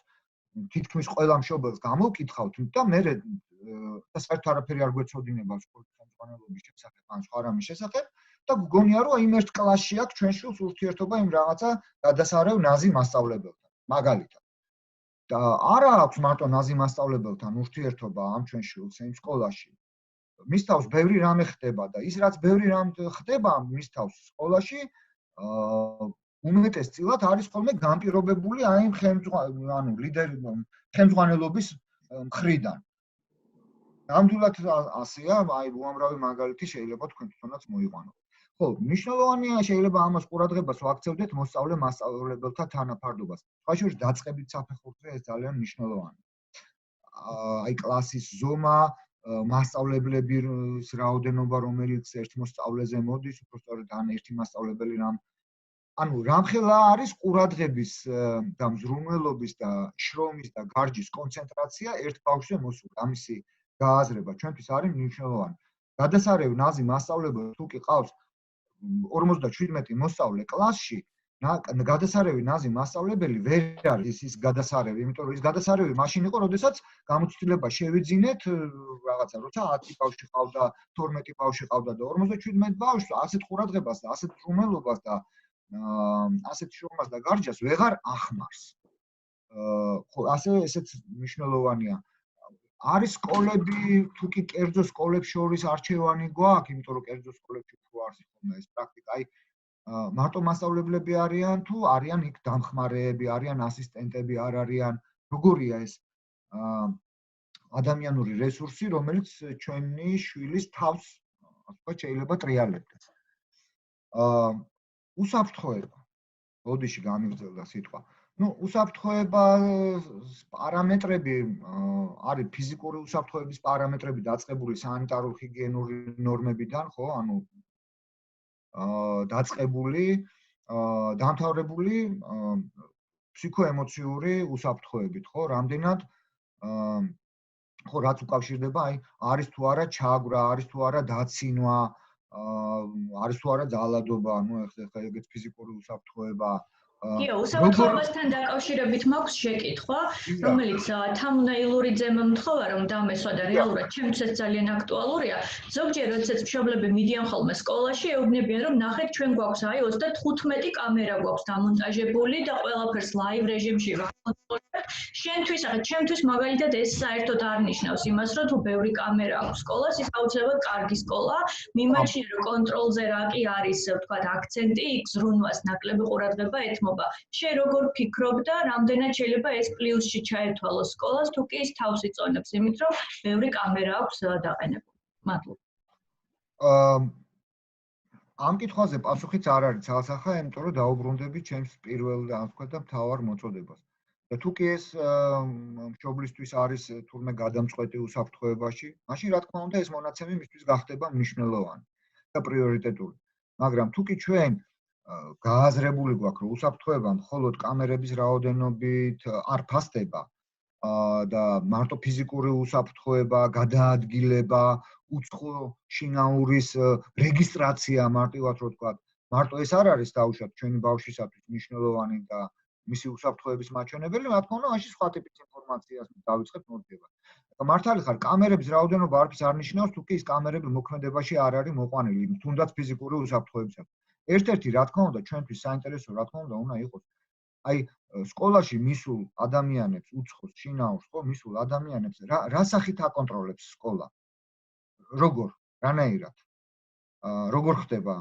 თითქმის ყველა მშობელს გამოვკითხავთ და მე და საერთოდ არაფერი არ გვეცოდინება სკოლის ხელმძღვანელობის შესახებ ან სხვა რამის შესახებ და გგონია რომ იმ ერთ კლასში აქვს ჩვენ შვილს ურთიერთობა იმ რაღაცა გადასარევ ნაზი მასწავლებელთან, მაგალითად. და არა აქვს მარტო ნაზი მასწავლებელთან ურთიერთობა ამ ჩვენ შვილს იმ სკოლაში. მის თავს ბევრი რამე ხდება და ის რაც ბევრი რამ ხდება მის თავს სკოლაში უმეტესწილად არის ხოლმე განპირობებული აი იმ ხელმძღვანელობის მხრიდან. ნამდვილად ასეა, აი უამრავი მაგალითი შეიძლება თქვენ თვითონაც მოიყვანოთ. ხო, მნიშვნელოვანია შეიძლება ამას ყურადღებას ვაქცევდეთ მოსწავლე-მასწავლებელთა თანაფარდობას. სხვა შორის დაწყებით საფეხურზე ეს ძალიან მნიშვნელოვანია. აი კლასის ზომა, მასწავლებლების რაოდენობა, რომელიც ერთ მოსწავლეზე მოდის, უბრალოდ ან ერთი მასწავლებელი ანუ რამხელა არის ყურადღების და მზრუნველობის და შრომის და გარჯის კონცენტრაცია ერთ ბავშვზე მოსული. ამისი გააზრება ჩვენთვის არის მნიშვნელოვანი. გადასარევი ნაზი მასწავლებელი თუ კი ყავს 57 მოსწავლე კლასში, გადასარევი ნაზი მასწავლებელი ვერ არის ის გადასარევი, იმიტომ რომ ის გადასარევი მაშინ იყო, როდესაც გამოცდილება შევიძინეთ რაღაცა, როცა 10 ბავშვი ყავდა, 12 ბავშვი ყავდა და 57 ბავშვს ასეთ ყურადღებას და ასეთ მზრუნველობას და ასეთ შრომას და გარჯას ვეღარ ახმარს. ხო, ასე ესეც მნიშვნელოვანია. არის სკოლები, თუ კი კერძო სკოლებს შორის არჩევანი გვაქვს, იმიტომ რომ კერძო სკოლებში თუ არის ხოლმე ეს პრაქტიკა, აი მარტო მასწავლებლები არიან თუ არიან იქ დამხმარეები, არიან ასისტენტები, არ არიან, როგორია ეს ადამიანური რესურსი, რომელიც ჩვენი შვილის თავს, ასე ვთქვათ, შეიძლება ტრიალებდეს. უსაფრთხოება. ბოდიში გამიგრძელდა სიტყვა. უსაფრთხოებას პარამეტრები არის ფიზიკური უსაფრთხოების პარამეტრები დაწყებული სანიტარულ-ჰიგიენური ნორმებიდან, ხო? ანუ დაწყებული, დამთავრებული ფსიქოემოციური უსაფრთხოებით, ხო? რამდენად ხო, რაც უკავშირდება, აი, არის თუ არა ჩაგვრა, არის თუ არა დაცინვა, არის თუ არა ძალადობა, ეხლა ეგეც ფიზიკური უსაფრთხოება. კიო, უსაფრთხოებასთან დაკავშირებით მაქვს შეკითხვა, რომელიც თამუნაილური ძემ მთხოვა რომ დამესვა და რეალურად ჩემთვის ძალიან აქტუალურია. ზოგჯერ როდესაც მშობლები მიდიან ხოლმე სკოლაში, ეუბნებიან რომ ნახეთ ჩვენ გვაქვს აი 35 კამერა გვაქვს დამონტაჟებული და ყველაფერს ლაივ რეჟიმში ვაკონტროლებთ. შენთვის, ახლა ჩემთვის მაგალითად ეს საერთოდ არ ნიშნავს იმას, რომ თუ ბევრი კამერა აქვს სკოლას, ის აუცილებლად კარგი სკოლა, მიმაჩნია რომ კონტროლზე რა კი არის, ვთქვათ, აქცენტი, იქ ზრუნვას ნაკლები ყურადღება ეთმობა. შენ როგორ ფიქრობ და რამდენად შეიძლება ეს პლუსში ჩაერთვალოს სკოლას, თუ კი ის თავს იწონებს იმით, რომ ბევრი კამერა აქვს დაყენებული. მადლობა. ამ კითხვაზე პასუხიც არ არის ცალსახა, იმიტომ რომ დაუბრუნდები ჩემს პირველ და ასე ვთქვათ და მთავარ მოწოდებას. და თუ კი ეს მშობლისთვის არის თურმე გადამწყვეტი უსაფრთხოებაში, მაშინ რა თქმა უნდა ეს მონაცემი მისთვის გახდება მნიშვნელოვანი და პრიორიტეტული. მაგრამ თუ კი ჩვენ გააზრებული გვაქვს, რომ უსაფრთხოება მხოლოდ კამერების რაოდენობით არ ფასდება და მარტო ფიზიკური უსაფრთხოება, გადაადგილება, უცხო შინაურის რეგისტრაცია მარტივად რო ვთქვათ, მარტო ეს არ არის დაუშვათ ჩვენი ბავშვისათვის მნიშვნელოვანი და მისი უსაფრთხოების მაჩვენებელი, რა თქმა უნდა, მაშინ სხვა ტიპის ინფორმაციას დავიწყებთ მოძიება. მართალი ხარ, კამერების რაოდენობა არც არ ნიშნავს, თუ კი ის კამერები მოქმედებაში არ არის მოყვანილი, თუნდაც ფიზიკური უსაფრთხოებისათვის. ერთ-ერთი რა თქმა უნდა ჩვენთვის საინტერესო რა თქმა უნდა იყოს აი სკოლაში მისულ ადამიანებს უცხოს შინაურს ხო მისულ ადამიანებს რა სახით აკონტროლებს სკოლა როგორ რანაირად როგორ ხდება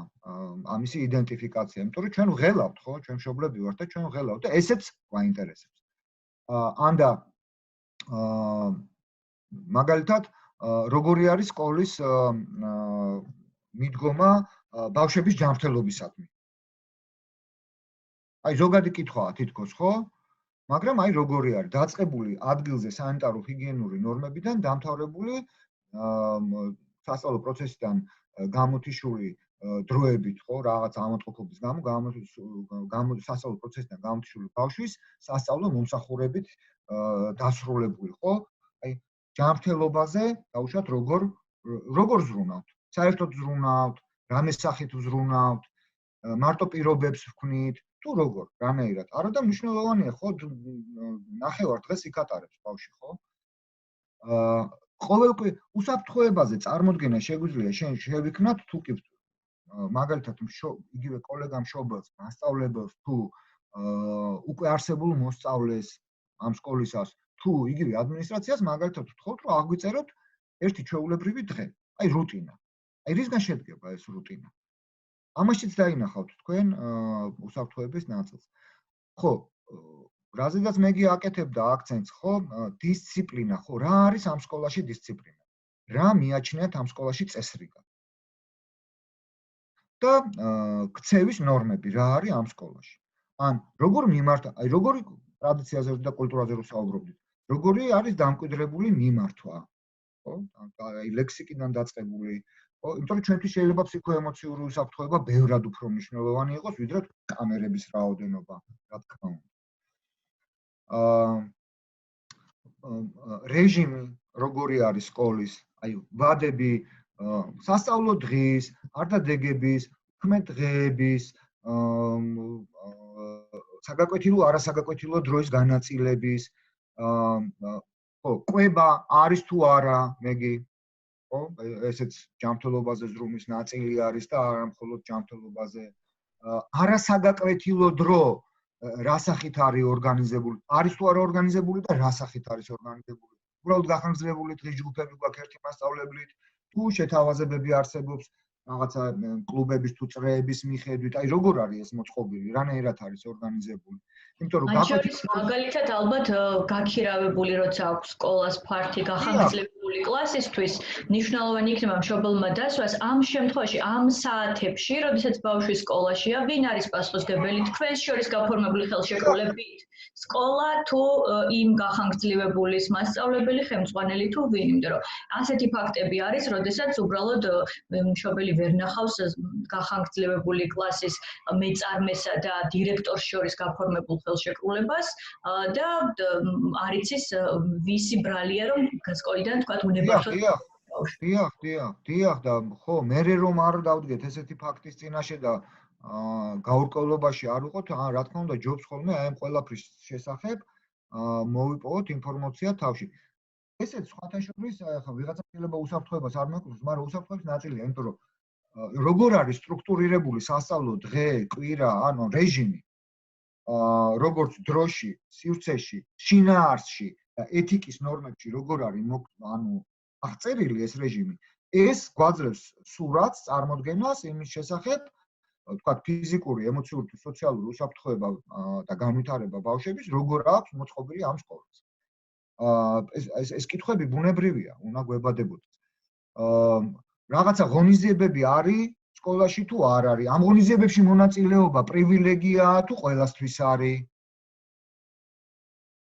ამისი იდენტიფიკაცია იმიტომ რომ ჩვენ ვღელავთ ხო ჩვენ მშობლები ვართ და ჩვენ ვღელავთ და ესეც გვაინტერესებს ანდა მაგალითად როგორი არის სკოლის მიდგომა ბავშვების ჯანმრთელობისადმი. აი ზოგადი კითხვაა თითქოს, ხო? მაგრამ აი როგორი არის დაწყებული ადგილზე სანიტარო-ჰიგიენური ნორმებიდან დამთავრებული სასწავლო პროცესიდან გამოთიშული დროებით, ხო, რაღაც ამოტყოფობის გამო სასწავლო პროცესიდან გამოთიშული ბავშვის სასწავლო მომსახურებით დასრულებული, ხო? აი ჯანმრთელობაზე დაუშვათ როგორ ზრუნავთ? საერთოდ ზრუნავთ? რამე სახით ვზრუნავთ, მარტო პირობებს ვქნით, თუ როგორ, რანაირად. არა და მნიშვნელოვანია, ხო, ნახევარ დღეს იქ ატარებს ბავშვი, ხო? ყოველკვირ უსაფრთხოებაზე წარმოდგენა შეგვიძლია შენ შევიქნათ, თუ კი მაგალითად იგივე კოლეგა მშობელს, მასწავლებელს თუ უკვე არსებულ მოსწავლეს ამ სკოლისას, თუ იგივე ადმინისტრაციას მაგალითად ვთხოვთ, რომ აღვიწეროთ ერთი ჩვეულებრივი დღე, აი რუტინა. აი რისგან შედგება ეს რუტინა? ამაშიც დაინახავთ თქვენ უსაფრთხოების ნაწილს. ხო, რაზედაც მე გაკეთებდა აქცენტს, ხო, დისციპლინა, ხო, რა არის ამ სკოლაში დისციპლინა? რა მიაჩნიათ ამ სკოლაში წესრიგად? და ქცევის ნორმები რა არის ამ სკოლაში? ან როგორ მიმართა, აი როგორი ტრადიციაზე და კულტურაზე რო საუბრობდით, როგორი არის დამკვიდრებული მიმართვა? ხო? აი ლექსიკიდან დაწყებული ხო, იმიტომ რომ ჩვენთვის შეიძლება ფსიქოემოციური უსაფრთხოება ბევრად უფრო მნიშვნელოვანი იყოს, ვიდრე კამერების რაოდენობა, რა თქმა უნდა. რეჟიმი როგორი არის სკოლის, აი ვადები, სასწავლო დღის, არდადეგების, ქმედ დღეების, საგაკვეთილო, არასაგაკვეთილო დროის განაწილების, ხო, კვება არის თუ არა, მეგი ხო, ესეც ჯანმრთელობაზე ზრუნვის ნაწილი არის და არა მხოლოდ ჯანმრთელობაზე. არასაგაკვეთილო დრო რა სახით არის ორგანიზებული? არის თუ არა ორგანიზებული და რა სახით არის ორგანიზებული? უბრალოდ გახანგრძლივებული დღის ჯგუფები გვაქვს ერთი მასწავლებლით, თუ შეთავაზებები არსებობს რაღაცა კლუბების თუ წრეების მიხედვით, აი როგორ არის ეს მოწყობილი, რანაირად არის ორგანიზებული. იმიტომ რომ გაკვეთილი მაგალითად ალბათ გაქირავებული როცა აქვს სკოლას ფართი გახანგრძლივებული კლასისთვის, მნიშვნელოვანი იქნება მშობელმა დასვას ამ შემთხვევაში, ამ საათებში, როდესაც ბავშვი სკოლაშია, ვინ არის პასუხისმგებელი თქვენს შორის გაფორმებული ხელშეკრულებით? სკოლა თუ იმ გახანგრძლივებულის მასწავლებელი, ხელმძღვანელი თუ ვინ, იმიტომ რომ ასეთი ფაქტები არის, როდესაც უბრალოდ მშობელი ვერ ნახავს გახანგრძლივებული კლასის მეწარმესა და დირექტორს შორის გაფორმებულ ხელშეკრულებას და არ იცის ვისი ბრალია რომ სკოლიდან თქვა უნებართვოდ დიახ და ხო მე რომ არ დავდგეთ ესეთი ფაქტის წინაშე და გაურკვევლობაში არ ვიყოთ რა თქმა უნდა ჯობს ხოლმე აი ამ ყველაფრის შესახებ მოვიპოვოთ ინფორმაცია თავში ესეც სხვათა შორის ახლა ვიღაცა შეიძლება უსაფრთხოებას არ მეკუთვნის მაგრამ უსაფრთხოების ნაწილია იმიტომ რომ როგორ არის სტრუქტურირებული სასწავლო დღე, კვირა, ანუ რეჟიმი როგორც დროში, სივრცეში, შინაარსში და ეთიკის ნორმებში როგორ არის ანუ აღწერილი ეს რეჟიმი, ეს გვაძლევს სურათს წარმოდგენას იმის შესახებ, თქვა ფიზიკური, ემოციური თუ სოციალური უსაფრთხოება და განვითარება ბავშვების როგორ აქვს მოწყობილი ამ სკოლას. ეს კითხვები ბუნებრივია, უნდა გვებადებოდეს. რაღაცა ღონისძიებები არის სკოლაში თუ არ არის? ამ ღონისძიებებში მონაწილეობა პრივილეგიაა თუ ყველასთვის არის?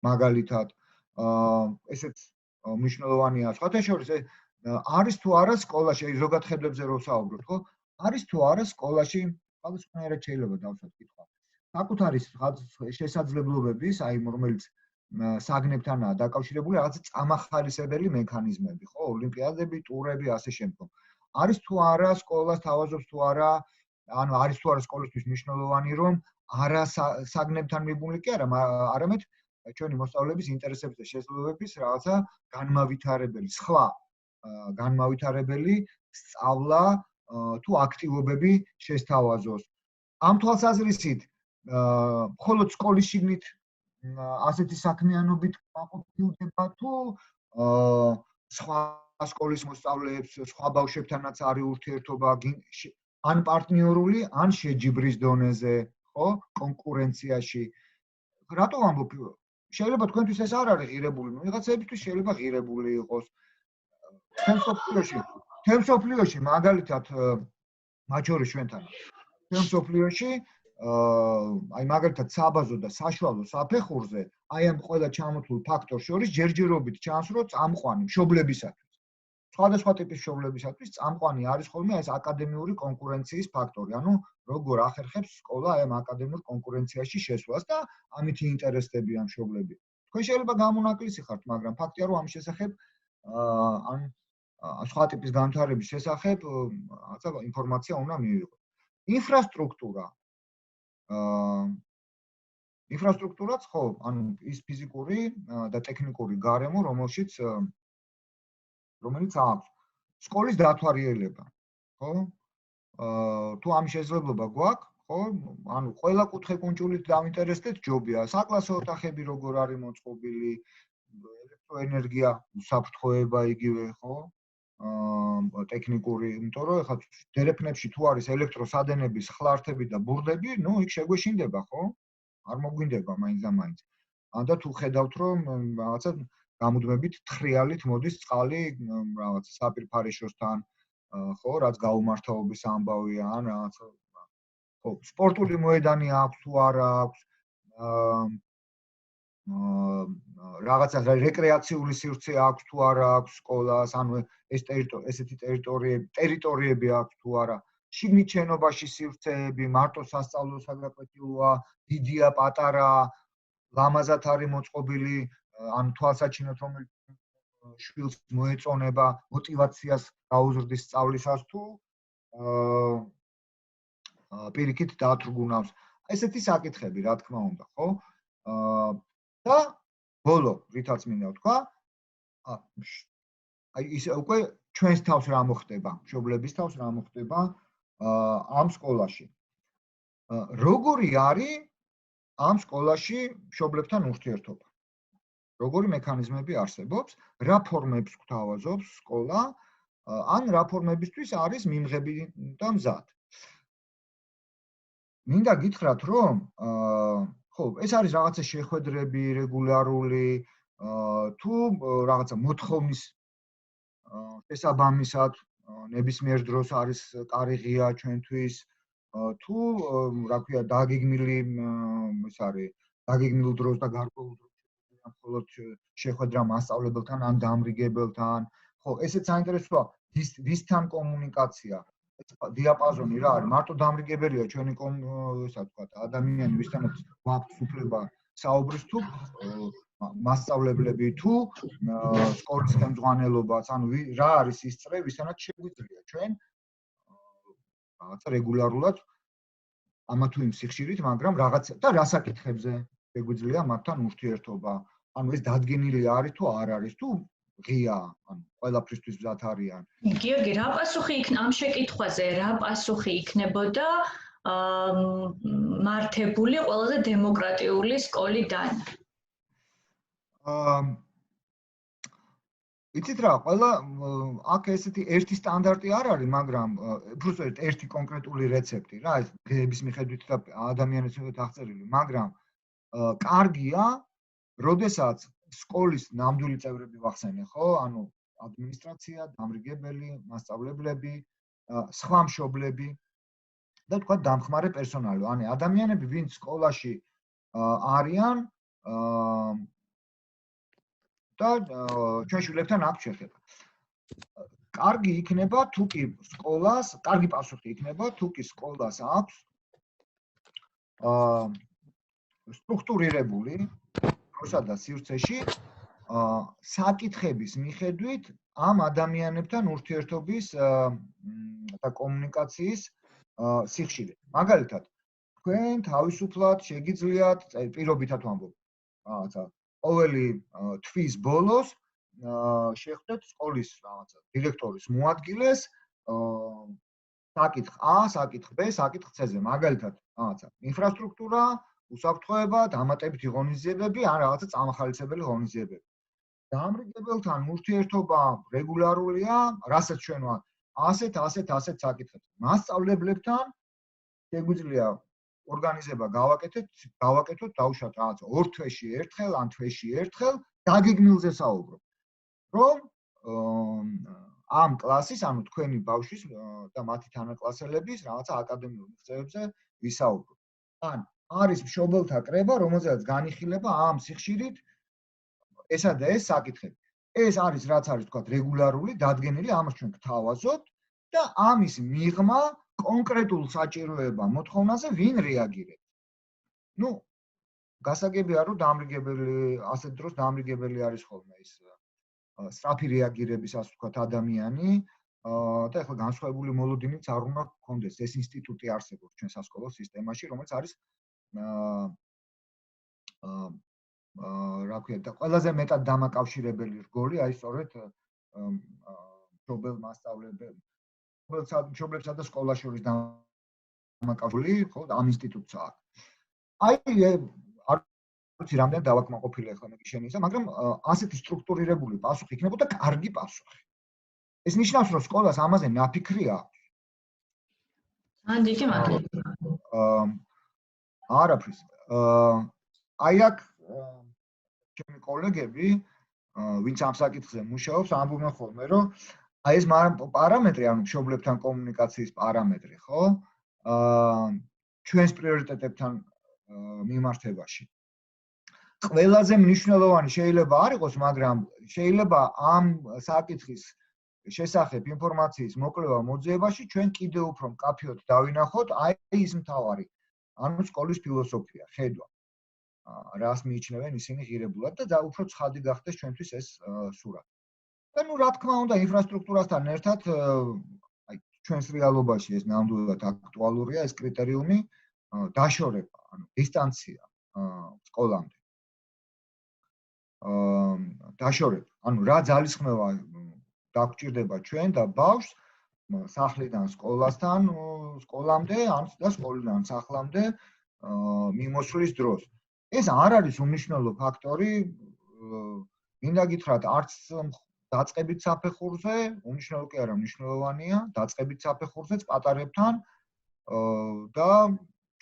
მაგალითად, ესეც მნიშვნელოვანია. სხვათა შორის არის თუ არა სკოლაში, აი ზოგად ხელებზე რო ვსაუბრობთ, ხო? არის თუ არა სკოლაში, სხვადასხვანაირად შეიძლება დავსვათ კითხვა. საკუთარი შესაძლებლობების, აი რომელიც საგნებთანაა დაკავშირებული რაღაც წამახალისებელი მექანიზმები, ხო? ოლიმპიადები, ტურები, ასე შემდგომ. არის თუ არა სკოლას თავაზობს თუ არა, ანუ არის თუ არა სკოლისთვის მნიშვნელოვანი რომ არა საგნებთან მიბმული კი არა, არამედ ჩვენი მოსწავლეების ინტერესების და შესაძლებლობების რაღაცა განმავითარებელი, სხვა განმავითარებელი სწავლა თუ აქტივობები შესთავაზოს. ამ თვალსაზრისით, მხოლოდ სკოლის შიგნით ასეთი საქმიანობით გაყოფილდება თუ სხვა სკოლის მოსწავლეებს, სხვა ბავშვებთანაც არის ურთიერთობა ან პარტნიორული, ან შეჯიბრის დონეზე, ხო, კონკურენციაში. რატო ვამბობ? შეიძლება თქვენთვის ეს არ არის ღირებული, ვიღაცებისთვის შეიძლება ღირებული იყოს. თემსოფლიოში მაგალითად მათ შორის ჩვენთან. თემსოფლიოში აი მაგალითად საბაზო და საშუალო საფეხურზე აი ამ ყველა ჩამოთვლილ ფაქტორს შორის ჯერჯერობით ჩანს რომ წამყვანი მშობლებისათვის სხვადასხვა ტიპის მშობლებისათვის წამყვანი არის ხოლმე ეს აკადემიური კონკურენციის ფაქტორი ანუ როგორ ახერხებს სკოლა აი ამ აკადემიურ კონკურენციაში შესვლას და ამით ინტერესდებიან მშობლები თქვენ შეიძლება გამონაკლისი ხართ მაგრამ ფაქტია რომ ამ შესახებ ან სხვა ტიპის განვითარების შესახებ რაღაცა ინფორმაცია უნდა მივიღოთ ინფრასტრუქტურაც ხო, ანუ ის ფიზიკური და ტექნიკური გარემო, რომელიც აქვს სკოლის დათვალიერება, ხო? თუ ამ შესაძლებლობა გვაქვს, ხო? ანუ ყველა კუთხე კუნჭულით დავინტერესდეთ ჯობია. საკლასო ოთახები როგორ არის მოწყობილი, ელექტროენერგია, უსაფრთხოება იგივე, ხო? ტექნიკური, იმიტომ რომ ეხლა დერეფნებში თუ არის ელექტროსადენების ხლართები და ბურდები, ნუ იქ შეგვეშინდება, ხო? არ მოგვინდება მაინც და მაინც. და თუ ხედავთ რომ რაღაცა გამუდმებით თხრიალით მოდის წყალი რაღაც საპირფარეშოსთან, ხო, რაც გაუმართაობის ამბავია, ან რაღაცა ხო, სპორტული მოედანი აქვს თუ არა აქვს, რაღაცა რეკრეაციული სივრცე აქვს თუ არა აქვს სკოლას, ანუ ეს ესეთი ტერიტორიები აქვს თუ არა. შიგნით შენობაში სივრცეები, მარტო სასწავლო საგაკვეთილოა, დიდია, პატარა, ლამაზად არის მოწყობილი, ან თვალსაჩინოდ რომელიც შვილს მოეწონება, мотиваციას გაუზრდის სწავლისას თუ პირიქით დაათრგუნავს. ესეთი საკითხები, რა თქმა უნდა, ხო? და ბოლო, რითაც მინდა ვთქვა, აი ის უკვე ჩვენს თავს რა მოხდება, მშობლების თავს რა მოხდება ამ სკოლაში. როგორი არის ამ სკოლაში მშობლებთან ურთიერთობა? როგორი მექანიზმები არსებობს, რა ფორმებს გვთავაზობს სკოლა, ან რა ფორმებისთვის არის მიმღები და მზად. მინდა გითხრათ, რომ ხო, ეს არის რაღაცა შეხვედრები რეგულარული, თუ რაღაცა მოთხოვნის შესაბამისად ნებისმიერ დროს არის კარი ღია ჩვენთვის, თუ რა ქვია დაგეგმილი ეს არის დაგეგმილ დროს და გარკვეულ დროს მხოლოდ შეხვედრა მასწავლებელთან ან დამრიგებელთან. ხო, ესეც საინტერესოა, ვისთან კომუნიკაცია. დიაპაზონი რა არის? მარტო დამრიგებელია ჩვენი ესა თქვა ადამიანი, ვისთანაც გვაქვს უფლება საუბრის, თუ მასწავლებლები, თუ სკოლის ხელმძღვანელობაც, ანუ რა არის ის წრე, ვისთანაც შეგვიძლია ჩვენ რაღაცა რეგულარულად ამა თუ იმ სიხშირით, მაგრამ რაღაც და რა საკითხებზე შეგვიძლია მათთან ურთიერთობა. ანუ ეს დადგენილი არის თუ არ არის, თუ ღია, ანუ ყველაფრისთვის მზად არიან. გიორგი, რა პასუხი იქნება ამ შეკითხვაზე? რა პასუხი იქნებოდა მართებული ყველაზე დემოკრატიული სკოლიდან? იცით რა, ყველა აქ ესეთი ერთი სტანდარტი არ არის, მაგრამ უბრალოდ ერთი კონკრეტული რეცეპტი რა, ეს გების მიხედვით და ადამიანის მიხედვით აღწერილი, მაგრამ კარგია, როდესაც სკოლის ნამდვილი წევრები ვახსენე, ხო? ანუ ადმინისტრაცია, დამრიგებელი, მასწავლებლები, სხვა მშობლები და თქვა დამხმარე პერსონალი, ანუ ადამიანები, ვინც სკოლაში არიან და ჩვენ შვილებთან აქვს შეხება. კარგი იქნება თუ კი სკოლას, კარგი პასუხი იქნება თუ კი სკოლას აქვს სტრუქტურირებული დროსა და სივრცეში საკითხების მიხედვით ამ ადამიანებთან ურთიერთობის და კომუნიკაციის სიხშირე. მაგალითად, თქვენ თავისუფლად შეგიძლიათ პირობითად ვამბობ, რაღაცა ყოველი თვის ბოლოს შეხვდეთ სკოლის რაღაცა დირექტორის მოადგილეს საკითხ A, საკითხ B, საკითხ C-ზე, მაგალითად, რაღაცა ინფრასტრუქტურა, უსაფრთხოება, დამატებითი ღონისძიებები ან რაღაცა წამახალისებელი ღონისძიებები. დამრიგებელთან ურთიერთობა რეგულარულია, რასაც ჩვენ ასეთ საკითხებს. მასწავლებლებთან შეგვიძლია ორგანიზება გავაკეთოთ, დაუშვათ რაღაცა 2 თვეში ერთხელ ან თვეში ერთხელ დაგეგმილზე საუბრობ. რომ ამ კლასის, ანუ თქვენი ბავშვის და მათი თანაკლასელების რაღაცა აკადემიურ მიღწევებზე ვისაუბროთ. ან არის მშობელთა კრება, რომელზეც განიხილება ამ სიხშირით ესა და ეს საკითხები. ეს არის რაც არის თქვა რეგულარული, დადგენილი, ამას ჩვენ გვთავაზობთ და ამის მიღმა კონკრეტულ საჭიროება მოთხოვნაზე ვინ რეაგირებს. ნუ გასაგებია რომ დამრიგებელი ასეთ დროს დამრიგებელი არის ხოლმე ის სწრაფი რეაგირების ასე ვთქვათ ადამიანი და ახლა განსხვავებული მოლოდინიც არ უნდა გქონდეს. ეს ინსტიტუტი არსებობს ჩვენ სასკოლო სისტემაში, რომელიც არის რა ქვია და ყველაზე მეტად დამაკავშირებელი რგოლი აი სწორედ მშობელ მასწავლებლებსა და სკოლას შორის დამაკავშირებელი, ხო, ამ ინსტიტუტს აქვს. აი არ ვიცი რამდენად დავაკმაყოფილი ახლა მე შენისა, მაგრამ ასეთი სტრუქტურირებული პასუხი იქნებოდა კარგი პასუხი. ეს ნიშნავს, რომ სკოლას ამაზე ნაფიქრი აქვს. ან დიდი მადლობა. არაფრის. აი აქ ჩემი კოლეგები, ვინც ამ საკითხზე მუშაობს, ამბობენ ხოლმე, რომ აი ეს პარამეტრი, ანუ მშობლებთან კომუნიკაციის პარამეტრი, ხო? ჩვენს პრიორიტეტებთან მიმართებაში. ყველაზე მნიშვნელოვანი შეიძლება არ იყოს, მაგრამ შეიძლება ამ საკითხის შესახებ ინფორმაციის მოკვლევა მოძიებაში ჩვენ კიდევ უფრო მკაფიოდ დავინახოთ აი ის მთავარი, ანუ სკოლის ფილოსოფია, ხედვა. რას მიიჩნევენ ისინი ღირებულად და უფრო ცხადი გახდეს ჩვენთვის ეს სურათი. და ნუ რა თქმა უნდა, ინფრასტრუქტურასთან ერთად აი ჩვენს რეალობაში ეს ნამდვილად აქტუალურია ეს კრიტერიუმი დაშორება, ანუ დისტანცია სკოლამდე. დაშორება, ანუ რა ძალისხმევა დაგჭირდება ჩვენ და ბავშვს სახლიდან სკოლამდე, ან და სკოლიდან სახლამდე მიმოსვლის დროს. ეს არ არის უმნიშვნელო ფაქტორი მინდა გითხრათ, არც დაწყებით საფეხურზე, უნიშნელო კი არა, მნიშვნელოვანია, დაწყებით საფეხურზეც პატარებთან და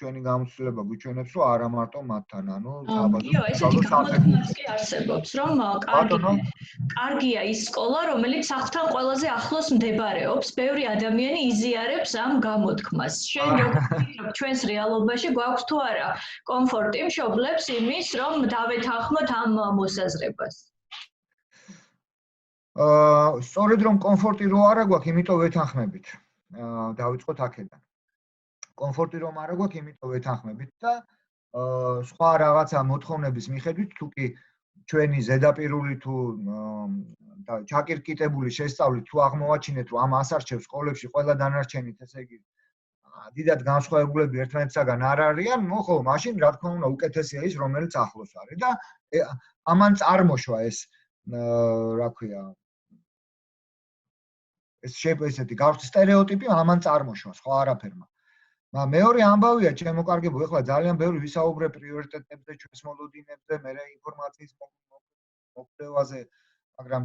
ჩვენი გამოცდილება გვიჩვენებს, რომ არა მარტო მათთან, ანუ გიო, ესეთი გამოთქმაც კი არსებობს, რომ კარგია ის სკოლა, რომელიც სახლთან ყველაზე ახლოს მდებარეობს. ბევრი ადამიანი იზიარებს ამ გამოთქმას. შენ როგორ ვფიქრობ, ჩვენს რეალობაში გვაქვს თუ არა კომფორტი მშობლებს იმის, რომ დავეთანხმოთ ამ მოსაზრებას? სწორედ რომ კომფორტი რო არა გვაქვს, იმიტომ ვეთანხმებით. დავიწყოთ აქედან. კომფორტი რომ არა გვაქვს, იმიტომ ვეთანხმებით და სხვა რაღაცა მოთხოვნების მიხედვით, თუკი ჩვენი ზედაპირული თუ ჩაკირკიტებული შესწავლით თუ აღმოვაჩინეთ, რომ ამ ასარჩევ სკოლებში ყველა დანარჩენით, ესე იგი დიდად განსხვავებულები ერთმანეთსაგან არ არიან, ხო, მაშინ რა თქმა უნდა უკეთესია ის, რომელიც ახლოს არის და ამან წარმოშვა ეს რა ქვია ეს ესეთი გავხსნი სტერეოტიპი ამან წარმოშვა, სხვა არაფერმა. მეორე ამბავია, ჩემო კარგებო, ეხლა ძალიან ბევრი ვისაუბრებ პრიორიტეტებზე, ჩვენს მოლოდინებზე, მე ინფორმაციის მოკვლევაზე, მაგრამ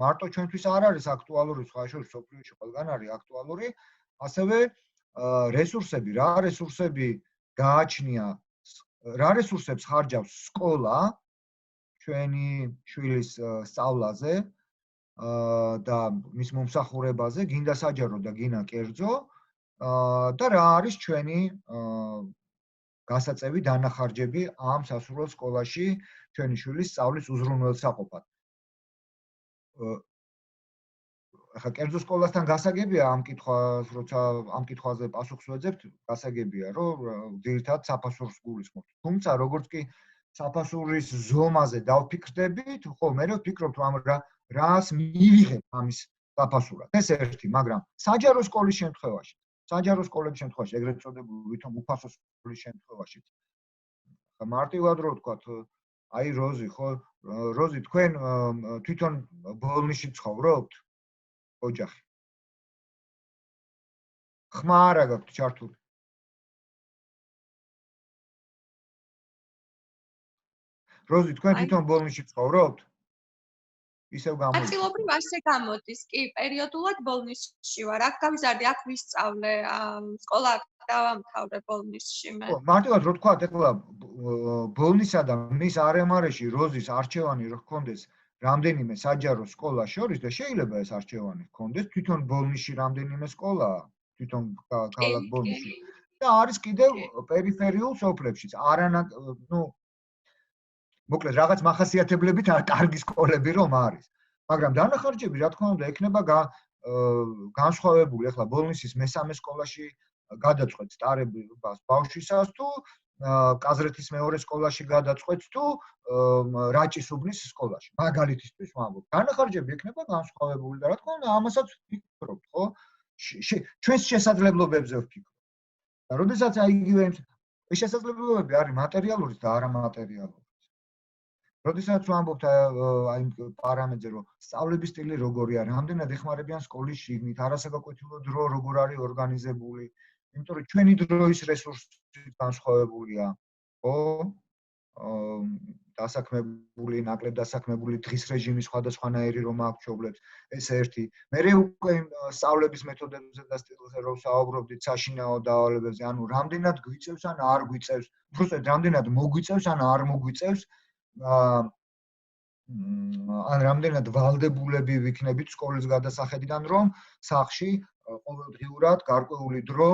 მარტო ჩვენთვის არ არის აქტუალური, სხვა შორის სოფლიოში ყველგან არის აქტუალური, ასევე რესურსები, რა რესურსები გააჩნია, რა რესურსებს ხარჯავს სკოლა ჩვენი შვილის სწავლაზე და მის მომსახურებაზე, გინდა საჯარო და გინდა კერძო და რა არის ჩვენი გასაწევი დანახარჯები ამ სასურველ სკოლაში ჩვენი შვილის სწავლის უზრუნველსაყოფად. ახლა კერძო სკოლასთან გასაგებია ამ კითხვას, როცა ამ კითხვაზე პასუხს ვეძებთ, გასაგებია, რომ ძირითადად საფასურს გულისხმობთ. თუმცა როგორც კი საფასურის ზომაზე დავფიქრდებით, ხო, მე ვფიქრობ, რომ რას მივიღებ ამის საფასურად. ეს ერთი, მაგრამ საჯარო სკოლის შემთხვევაში საჯარო სკოლების შემთხვევაში, ეგრეთ წოდებული ვითომ უფასო სკოლის შემთხვევაში. მარტივად რო ვთქვათ, აი როზი, ხო, როზი, თქვენ თვითონ ბოლნისში ცხოვრობთ? ოჯახი. ხმა არა გაქვთ ჩართული? როზი, თქვენ თვითონ ბოლნისში ცხოვრობთ? ისევ გამოდის. აწილობრივ ასე გამოდის, კი, პერიოდულად ბოლნისში ვარ. აქ გავიზარდი, აქ ვისწავლე, სკოლა დავამთავრე ბოლნისში მე. ხო, მარტივად რო თქვათ, ეხლა ბოლნისა და მის არეამარეში როზის არჩევანი რო ჰქონდეს რამდენიმე საჯარო სკოლა შორის და შეიძლება ეს არჩევანი ჰქონდეს, თვითონ ბოლნისში რამდენიმე სკოლაა, თვითონ ქალაქ ბოლნისში. და არის კიდევ პერიფერიულ სოფლებშიც. მოკლედ რაღაც მახასიათებლებით კარგი სკოლები რომ არის. მაგრამ დანახარჯები, რა თქმა უნდა, ექნება განსხვავებული. ახლა ბოლნისის მესამე სკოლაში გადაწყვეტ სტარებას ბავშვისას თუ კაზრეთის მეორე სკოლაში გადაწყვეტ თუ რაჭის-უბნის სკოლაში. მაგალითისთვის ვამბობ. დანახარჯები ექნება განსხვავებული და რა თქმა უნდა, ამასაც ვფიქრობთ, ხო? ჩვენს შესაძლებლობებზე ვფიქრობთ. და როდესაც აი იგივე შესაძლებლობები არის მატერიალური და არამატერიალური. როდესაც ვამბობთ აი პარამეტრზე, რომ სწავლების სტილი როგორია, რამდენად ეხმარებიან სკოლის შიგნით, არასაგაკვეთილო დრო როგორ არის ორგანიზებული, იმიტომ რომ ჩვენი დროის რესურსი განსხვავებულია, ხო? დასაქმებული, ნაკლებ დასაქმებული დღის რეჟიმი სხვადასხვანაირი რომ აქვს მშობლებს, ეს ერთი. მერე უკვე სწავლების მეთოდებზე და სტილზე რომ საუბრობდით საშინაო დავალებებზე, ანუ რამდენად გვიწევს ან არ გვიწევს, უბრალოდ რამდენად მოგვიწევს ან არ მოგვიწევს ან რამდენად ვალდებულები ვიქნებით სკოლის გადასახედიდან, რომ სახლში ყოველდღიურად გარკვეული დრო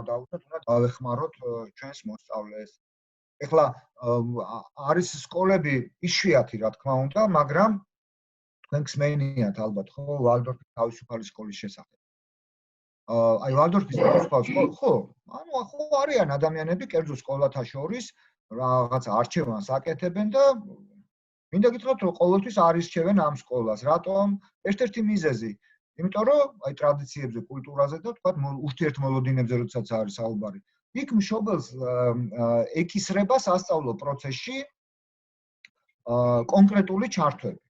დაუშვათ უნდა დავეხმაროთ ჩვენს მოსწავლეს. ეხლა არის სკოლები იშვიათი, რა თქმა უნდა, მაგრამ თქვენ გსმენიათ ალბათ, ხო, ვალდორფის თავისუფალი სკოლის შესახებ. აი ვალდორფის თავისუფალი სკოლა, ხო, ანუ ხო არიან ადამიანები კერძო სკოლათა შორის რაღაც არჩევანს აკეთებენ და მინდა გითხრათ, რომ ყოველთვის არისჩევენ ამ სკოლას. რატომ? ერთ-ერთი მიზეზი, იმიტომ რომ აი ტრადიციებზე, კულტურაზე და თქვათ ურთიერთმოლოდინებზე როდესაც არის საუბარი. იქ მშობელს ეკისრება სასწავლო პროცესში კონკრეტული ჩართვები.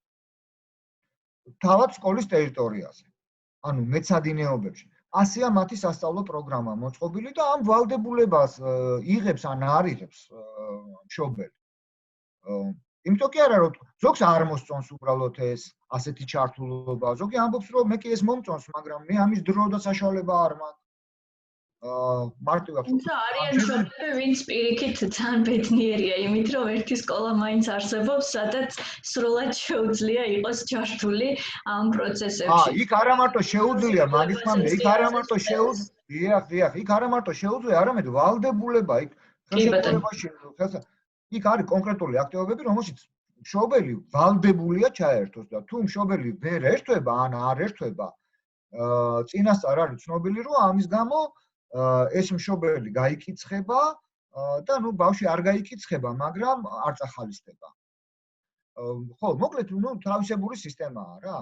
თავად სკოლის ტერიტორიაზე. ანუ მეცადინეობებში. ასეა მათი სასწავლო პროგრამა მოწყობილი და ამ ვალდებულებას იღებს ან არ იღებს მშობელი. იმიტომ კი არა, რომ ზოგს არ მოსწონს უბრალოდ ეს ასეთი ჩართულობა, ზოგი ამბობს, რომ მე კი ეს მომწონს, მაგრამ მე ამის დრო და საშუალება არ მაქვს. მარტივად თუმცა არიან შობლები, ვინც პირიქით ძალიან ბედნიერია, იმით რომ ერთი სკოლა მაინც არსებობს, სადაც სრულად შეუძლია იყოს ჩართული ამ პროცესებში. იქ არა მარტო შეუძლია, მაგის მამდე, იქ არა მარტო შეუძლია, იქ არა მარტო შეუძლია, არამედ ვალდებულება იქ ხელშეკრულებაში, იქ არის კონკრეტული აქტივობები, რომელშიც მშობელი ვალდებულია ჩაერთოს და თუ მშობელი ვერ ერთვება ან არ ერთვება, წინასწარ არის ცნობილი, რომ ამის გამო ეს მშობელი გაიკიცხება და ნუ ბავშვი არ გაიკიცხება, მაგრამ არ წახალისდება. ხო, მოკლედ, ნუ თავისებური სისტემაა რა.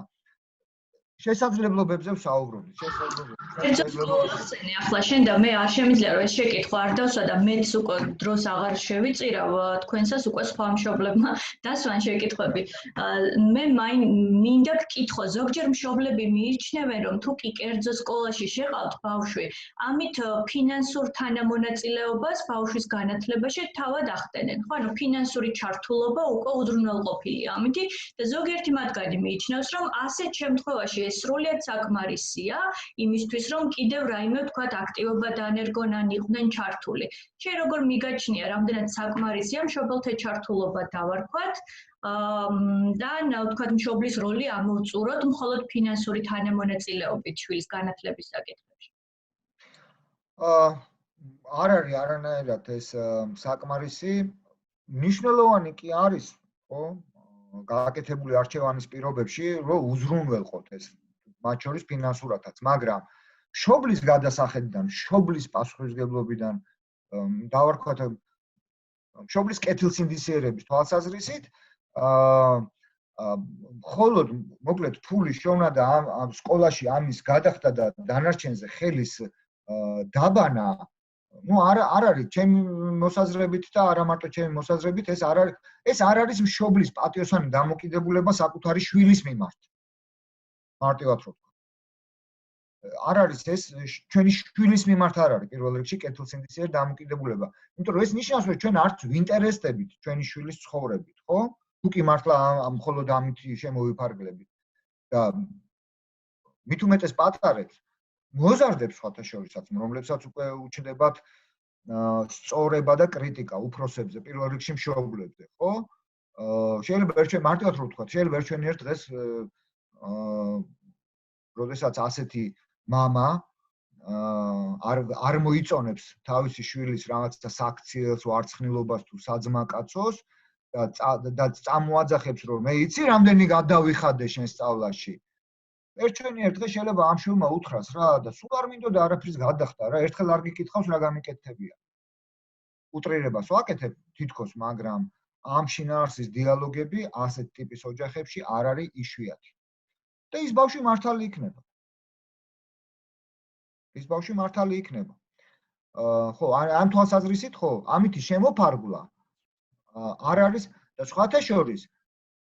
შესაძლებლობებზე ვსაუბრობთ, შესაძლებლობებზე. ახლა შენ და მე არ შემიძლია რომ ეს შეკითხვა არ დავსვა და მეც უკვე დროს აღარ შევიწირავ თქვენსას უკვე სხვა მშობლებმა დასვან შეკითხვები. მე მინდა გკითხო, ზოგჯერ მშობლები მიიჩნევენ რომ თუ კი კერძო სკოლაში შეყავთ ბავშვი, ამით ფინანსურ თანამონაწილეობას ბავშვის განათლებაში თავად ახდენენ. ხო, ანუ ფინანსური ჩართულობა უკვე უზრუნველყოფილია ამითი და ზოგიერთი მათგანი მიიჩნევს რომ ასეთ შემთხვევაში ეს სრულიად საკმარისია იმისთვის რომ კიდევ რაიმე ვთქვათ აქტივობა დაანერგონ ან იყვნენ ჩართული. შენ როგორ მიგაჩნია რამდენად საკმარისია მშობელთა ჩართულობა დავარქვათ და ვთქვათ მშობლის როლი ამოვწუროთ მხოლოდ ფინანსური თანამონაწილეობით შვილის განათლების საკითხებში. არ არის არანაირად ეს საკმარისი, მნიშვნელოვანი კი არის, ხო? გააკეთებული არჩევანის პირობებში, რომ უზრუნველყოთ ეს მათ შორის ფინანსურათაც, მაგრამ მშობლის გადასახედიდან, მშობლის პასუხისმგებლობიდან დავარქვათ მშობლის კეთილსინდისიერების თვალსაზრისით, მხოლოდ მოკლედ ფული შოვნა და ამ სკოლაში ამის გადახდა და დანარჩენზე ხელის დაბანა, ну არ არის ჩემი მოსაზრებით და არა მარტო ჩემი მოსაზრებით, ეს არ არის მშობლის პატიოსანი დამოკიდებულება საკუთარი შვილის მიმართ. მარტივად რო ვთქვა. არ არის ეს ჩვენი შვილის მიმართ არ არის პირველ რიგში კეთილსინდისიერი დამოკიდებულება. იმიტომ რომ ეს ნიშნავს, რომ ჩვენ არც ვინტერესდებით ჩვენი შვილის ცხოვრებით, ხო? თუ კი მართლა მხოლოდ ამით შემოვიფარგლებით და მით უმეტეს პატარებს მოზარდებს სხვათა შორისაც, რომლებსაც უკვე უჩნდებათ სწორება და კრიტიკა უფროსებზე, პირველ რიგში მშობლებზე, ხო? შეიძლება ვერ ჩვენ მარტივად რო ვთქვათ, შეიძლება ვერ ჩვენ ერთ დღეს როდესაც ასეთი мама არ მოიწონებს თავისი შვილის რაღაცა საქციელს, ვარცხნილობას თუ საძმაკაცოს და წამოაძახებს რომ მე იცი რამდენი გადავიხადე შენ სწავლაში. ერთჩვენი ერთ დღეს შეიძლება ამ შვილმა უთხრას რა და სულ არ მინდოდა არაფრის გადახდა რა, ერთხელ არ გიკითხავს რა გამიკეთებია. უტრირებას ვაკეთებ თითქოს, მაგრამ ამ შინაარსის დიალოგები ასეთ ტიპის ოჯახებში არ არის იშვიათი. და ის ბავშვი მართალი იქნება. ის ბავშვი მართალი იქნება. ხო, ამ თვალსაზრისით ხო, ამითი შემოფარგლა არ არის და სხვათა შორის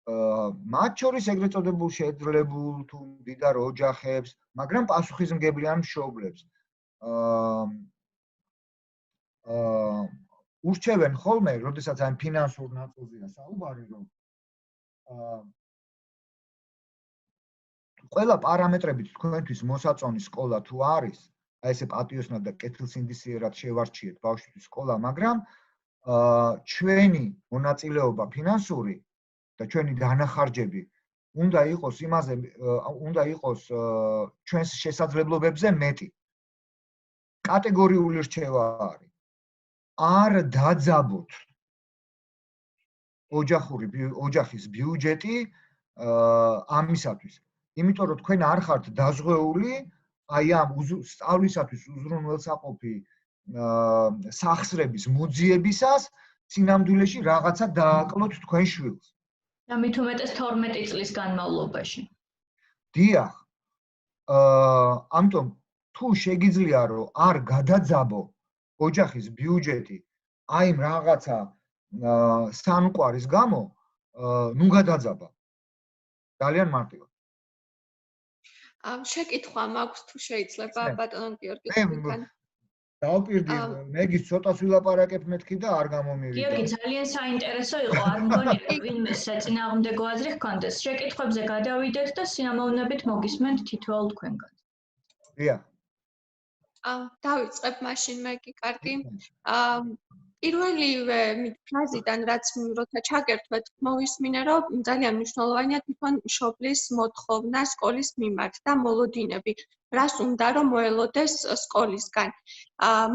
მათ შორის ეგრეთ წოდებულ შეძლებულ თუ მდიდარ ოჯახებს, მაგრამ პასუხისმგებლიან მშობლებს ურჩევენ ხოლმე, როდესაც ამ ფინანსურ ნაწილზეა საუბარი, რომ ყველა პარამეტრებით თქვენთვის მოსაწონი სკოლა თუ არის, აი ესე პატიოსნად და კეთილსინდისიერად შევარჩიეთ ბავშვისთვის სკოლა, მაგრამ ჩვენი მონაწილეობა ფინანსური და ჩვენი დანახარჯები უნდა იყოს იმაზე, უნდა იყოს ჩვენს შესაძლებლობებზე მეტი. კატეგორიული რჩევა არის. არ დაძაბოთ ოჯახის ბიუჯეტი ამისათვის. იმიტომ რომ თქვენ არ ხართ დაზღვეული აი ამ სწავლისათვის უზრუნველსაყოფი სახსრების მოძიებისას წინამდვილეში რაღაცა დააკლოთ თქვენ შვილს. და მით უმეტეს 12 წლის განმავლობაში. დიახ. ამიტომ თუ შეგიძლია რომ არ გადაძაბო ოჯახის ბიუჯეტი აი ამ რაღაცა სანუკვარის გამო, ნუ გადაძაბა. ძალიან მარტივად. შეკითხვა მაქვს თუ შეიძლება ბატონო გიორგი თქვენ. დავპირდი, მეგის ცოტას ვილაპარაკებ მეთქი და არ გამომივიდა. გიორგი, ძალიან საინტერესო იყო, არ მგონია ვინმე საწინააღმდეგო აზრი ჰქონდეს. შეკითხვებზე გადავიდეთ და სიამოვნებით მოგისმენთ თითოეულ თქვენგან. დიახ. დავიწყებ მაშინ მეგი, კარგი. პირველივე ფრაზიდან რაც როცა ჩაგერთვეთ, მოვისმინე, რომ ძალიან მნიშვნელოვანია თვითონ მშობლის მოთხოვნა სკოლის მიმართ და მოლოდინები, რას უნდა რომ მოელოდეს სკოლისგან.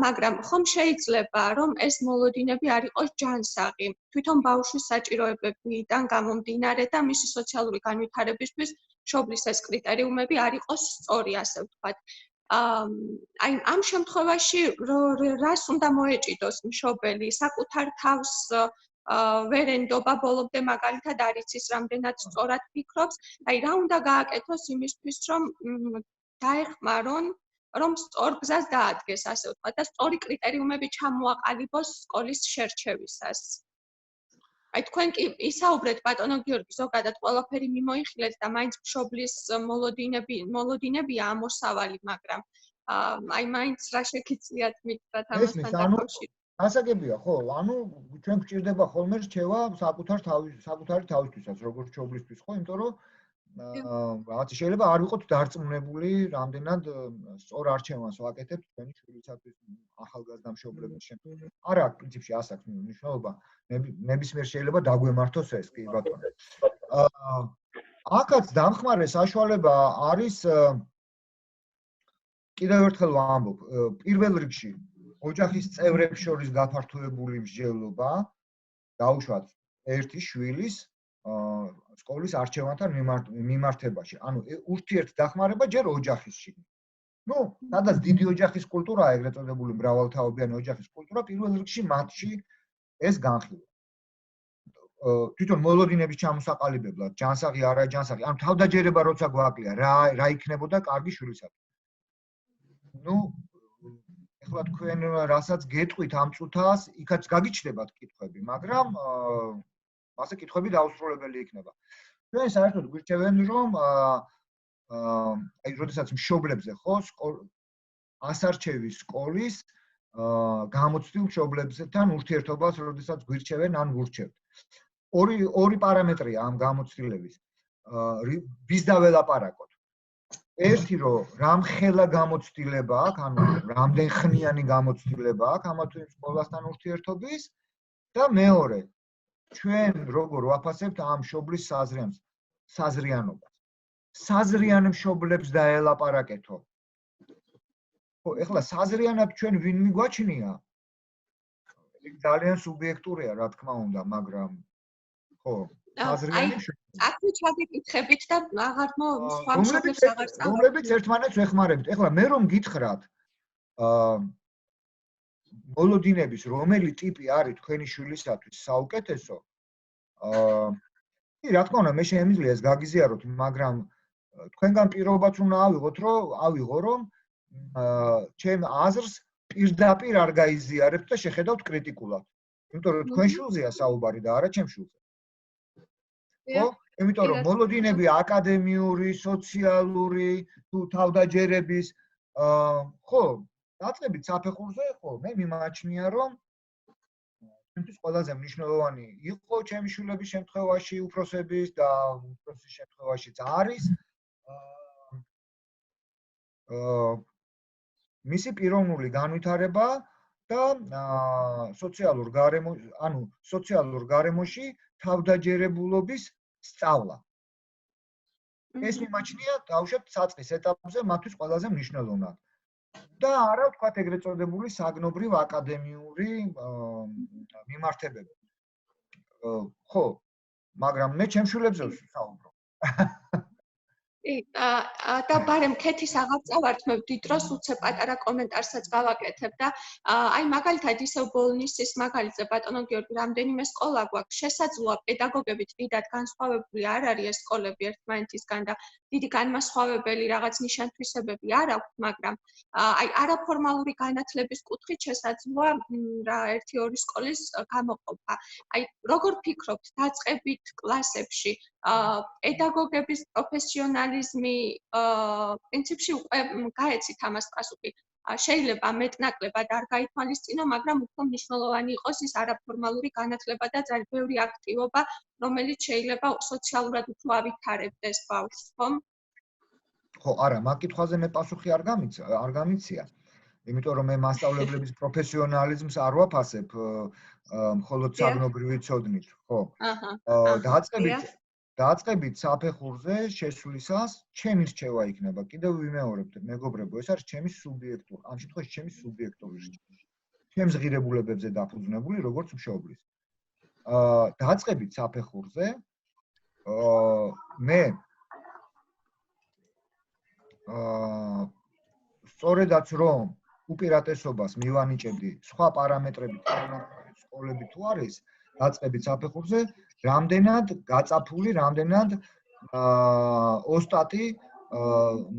მაგრამ ხომ შეიძლება რომ ეს მოლოდინები არ იყოს ჯანსაღი, თვითონ ბავშვის საჭიროებებიდან გამომდინარე და მისი სოციალური განვითარებისთვის მშობლის ეს კრიტერიუმები არ იყოს სწორი, ასე ვთქვათ. აი ამ შემთხვევაში რას უნდა მოეჭიდოს მშობელი საკუთარ თავს ვერენდობა ბოლომდე მაგალითად არ იცის რამდენად სწორად ფიქრობს აი რა უნდა გააკეთოს იმისთვის რომ დაეხმარონ რომ სწორ გზას დაადგეს ასე ვთქვათ და სწორი კრიტერიუმები ჩამოაყალიბოს სკოლის შერჩევისას აი თქვენ კი ისაუბრეთ ბატონო გიორგი ზოგადად ყველაფერი მიმოიხილეთ და მაინც მშობლის მოლოდინებია ამოსავალი მაგრამ აი მაინც რა შეგიძლიათ მითხრათ ამასთან დაკავშირებით ასაგებია ხო ანუ ჩვენ გვჭირდება ხოლმე რჩევა საკუთარი თავისთვისაც როგორც მშობლისთვის ხო იმიტომ რომ რაღაც შეიძლება არ ვიყოთ დარწმუნებული რამდენად სწორ არჩევანს ვაკეთებთ თქვენი შვილისათვის ახალგაზრდა მშობლების შემთხვევაში არა პრინციპში ასაკ მნიშვნელობა ნებისმიერ შეიძლება დაგვემართოს ეს კი ბატონო აქაც დამხმარე საშუალება არის კიდევ ერთხელ ვამბობ პირველ რიგში ოჯახის წევრებს შორის გაფართოებული მსჯელობა დაუშვათ ერთი შვილის სკოლის არჩევანთან მიმართებაში. ანუ ურთიერთდახმარება ჯერ ოჯახის შიგნით. ნუ, სადაც დიდი ოჯახის კულტურაა, ეგრეთ წოდებული მრავალთაობიანი ოჯახის კულტურა, პირველ რიგში მათში ეს განხილვა. თვითონ მოლოდინების ჩამოსაყალიბებლად, ჯანსაღი არა ჯანსაღი, ანუ თავდაჯერება როცა გვაკლია, რა იქნებოდა კარგი შვილისათვის. ნუ, ეხლა თქვენ რასაც გეტყვით ამ წუთას, იქაც გაგიჩნდებათ კითხვები, მაგრამ ასე კითხვები დაუსრულებელი იქნება. ჩვენ საერთოდ გვირჩევენ რომ აი როდესაც მშობლებზე ხო ასარჩევი სკოლის გამოცდილ მშობლებთან ურთიერთობას როდესაც გვირჩევენ ან ვურჩევთ. ორი პარამეტრია ამ გამოცდილების. ვის დაველაპარაკოთ. ერთი რომ რამხელა გამოცდილება აქვს, ანუ რამდენხნიანი გამოცდილება აქვს ამა თუ იმ სკოლასთან ურთიერთობის და მეორე ჩვენ როგორ ვაფასებთ ამ მშობლის საზრიანობას. საზრიან მშობლებს დაელაპარაკეთო. ხო, ეხლა საზრიანად ჩვენ ვინ მიგვაჩნია? ეს ძალიან სუბიექტურია, რა თქმა უნდა, მაგრამ ხო, საზრიანი მშობლები. აქ ჩაგეკითხებით და აღარ სხვა მშობლებს აღარ წავ. რომლებიც ერთმანეთს ეხმარებით. ეხლა მე რომ გითხრათ მოლოდინების რომელი ტიპი არის თქვენი შვილისათვის საუკეთესო რა თქმა უნდა მე შემიძლია ეს გაგიზიაროთ მაგრამ თქვენგან პირობაც უნდა ავიღო რომ ჩემ აზრს პირდაპირ არ გაიზიარებთ და შეხედავთ კრიტიკულად იმიტომ რომ თქვენ შვილზეა საუბარი და არა ჩემ შვილზე ხო იმიტომ რომ მოლოდინები აკადემიური სოციალური თუ თავდაჯერების ხო დაწყებით საფეხურზე ხო მე მიმაჩნია რომ ჩვენთვის ყველაზე მნიშვნელოვანი იყო ჩემი შვილების შემთხვევაში უფროსების და უფროსის შემთხვევაშიც არის მისი პიროვნული განვითარება და სოციალურ გარემოში თავდაჯერებულობის სწავლა ეს მიმაჩნია დავუშვათ საწყის ეტაპზე მათთვის ყველაზე მნიშვნელოვნად და არა ვთქვათ ეგრეთ წოდებული საგნობრივ აკადემიური მიმართებები. ხო, მაგრამ მე ჩემ შვილებზე ვსაუბრობ. და ბარემ ქეთის აღარ წავართ მე დიდ დროს უცებ პატარა კომენტარსაც გავაკეთებ და აი მაგალითად ისევ ბოლნისის მაგალითზე ბატონო გიორგი რამდენიმე სკოლა გვაქვს შესაძლოა პედაგოგებით დიდად განსხვავებული არ არის ეს სკოლები ერთმანეთისგან და დიდი განმასხვავებელი რაღაც ნიშან-თვისებები არ აქვს მაგრამ აი არაფორმალური განათლების კუთხით შესაძლოა რა 1-2 სკოლის გამოყოფა აი როგორ ფიქრობთ დაწყებით კლასებში პედაგოგების პროფესიონალიზმი პრინციპში უკვე გაეცით ამას პასუხი. შეიძლება მეტნაკლებად არ გაითვალისწინო, მაგრამ უფრო მნიშვნელოვანი იყოს ის არაფორმალური განათლება და ძალიან ბევრი აქტივობა, რომელიც შეიძლება სოციალურად უფრო ავითარებდეს ბავშვს, ხომ? ხო, არა, მაგ კითხვაზე მე პასუხი არ გამიცია. იმიტომ რომ მე მასწავლებლების პროფესიონალიზმს არ ვაფასებ მხოლოდ საგნობრივი ცოდნით, ხო? დააწყებით საფეხურზე შესვლისას ჩემი რჩევა იქნება. კიდევ ვიმეორებ, მეგობრებო, ეს არის ჩემი სუბიექტური, ამ შემთხვევაში ჩემი სუბიექტური რჩევა. ჩემს ღირებულებებზე დაფუძნებული, როგორც მშობლის. დააწყებით საფეხურზე მე სწორედაც რომ უპირატესობას მივანიჭებდი სხვა პარამეტრებით სკოლები თუ არის დაწყებით საფეხურზე რამდენად გაწაფული რამდენად ოსტატი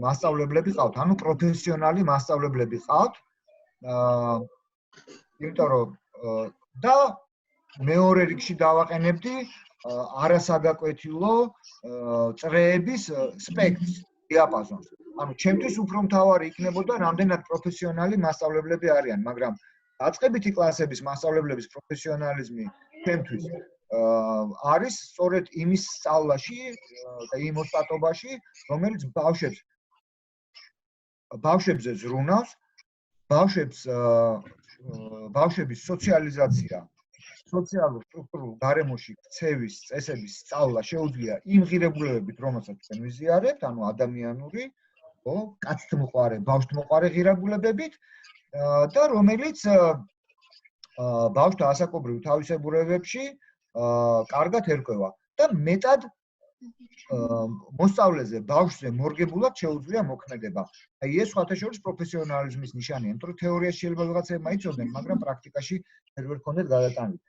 მასწავლებლები ყავთ ანუ პროფესიონალი მასწავლებლები ყავთ იმიტომ რომ და მეორე რიგში დავაყენებდი არასაგაკვეთილო წრეების სპექტრს დიაპაზონს ანუ ჩემთვის უფრო მთავარი იქნებოდა რამდენად პროფესიონალი მასწავლებლები არიან, მაგრამ დაწყებითი კლასების მასწავლებლების პროფესიონალიზმი ჩემთვის არის სწორედ იმის სწავლაში და იმ ოსტატობაში, რომელიც ბავშვებზე ზრუნავს, ბავშვების სოციალიზაცია, სოციალურ სტრუქტურულ გარემოში ქცევის წესების სწავლა შეუძლია იმ ღირებულებებით, რომელსაც ჩვენ ვიზიარებთ, ანუ ადამიანური კაცთმოყვარე, ბავშვთმოყვარე ღირებულებებით და რომელიც ბავშვთა ასაკობრივ თავისებურებებში კარგად ერკვევა და მეტად მოსწავლეზე, ბავშვზე მორგებულად შეუძლია მოქმედება. აი ეს სხვათა შორის პროფესიონალიზმის ნიშანია, იმიტომ რომ თეორიაში შეიძლება ვიღაცებმა იცოდნენ, მაგრამ პრაქტიკაში ვერ ქონდეთ გადატანილი.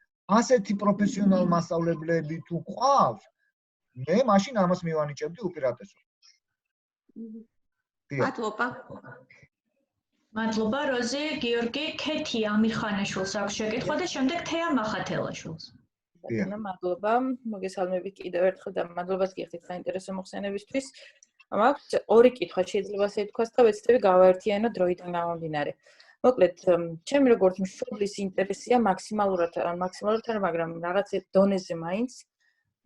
ასეთი პროფესიონალ მასწავლებლები თუ ყავს, მე მაშინ ამას მივანიჭებდი უპირატესობას. მადლობა როზი, გიორგი, ქეთი ამირხანაშვილს აქვს შეკითხვა და შემდეგ თეა მახათელაშვილს. მადლობა, მოგესალმებით კიდევ ერთხელ და მადლობას გიხდით საინტერესო მოხსენებისთვის. მაქვს ორი კითხვა შეიძლება ასე ვთქვას და ვეცდები გავაერთიანო დროიდან გამომდინარე. მოკლედ, ჩემი როგორც მშობლის ინტერესია მაქსიმალურად, მაგრამ რაღაც დონეზე მაინც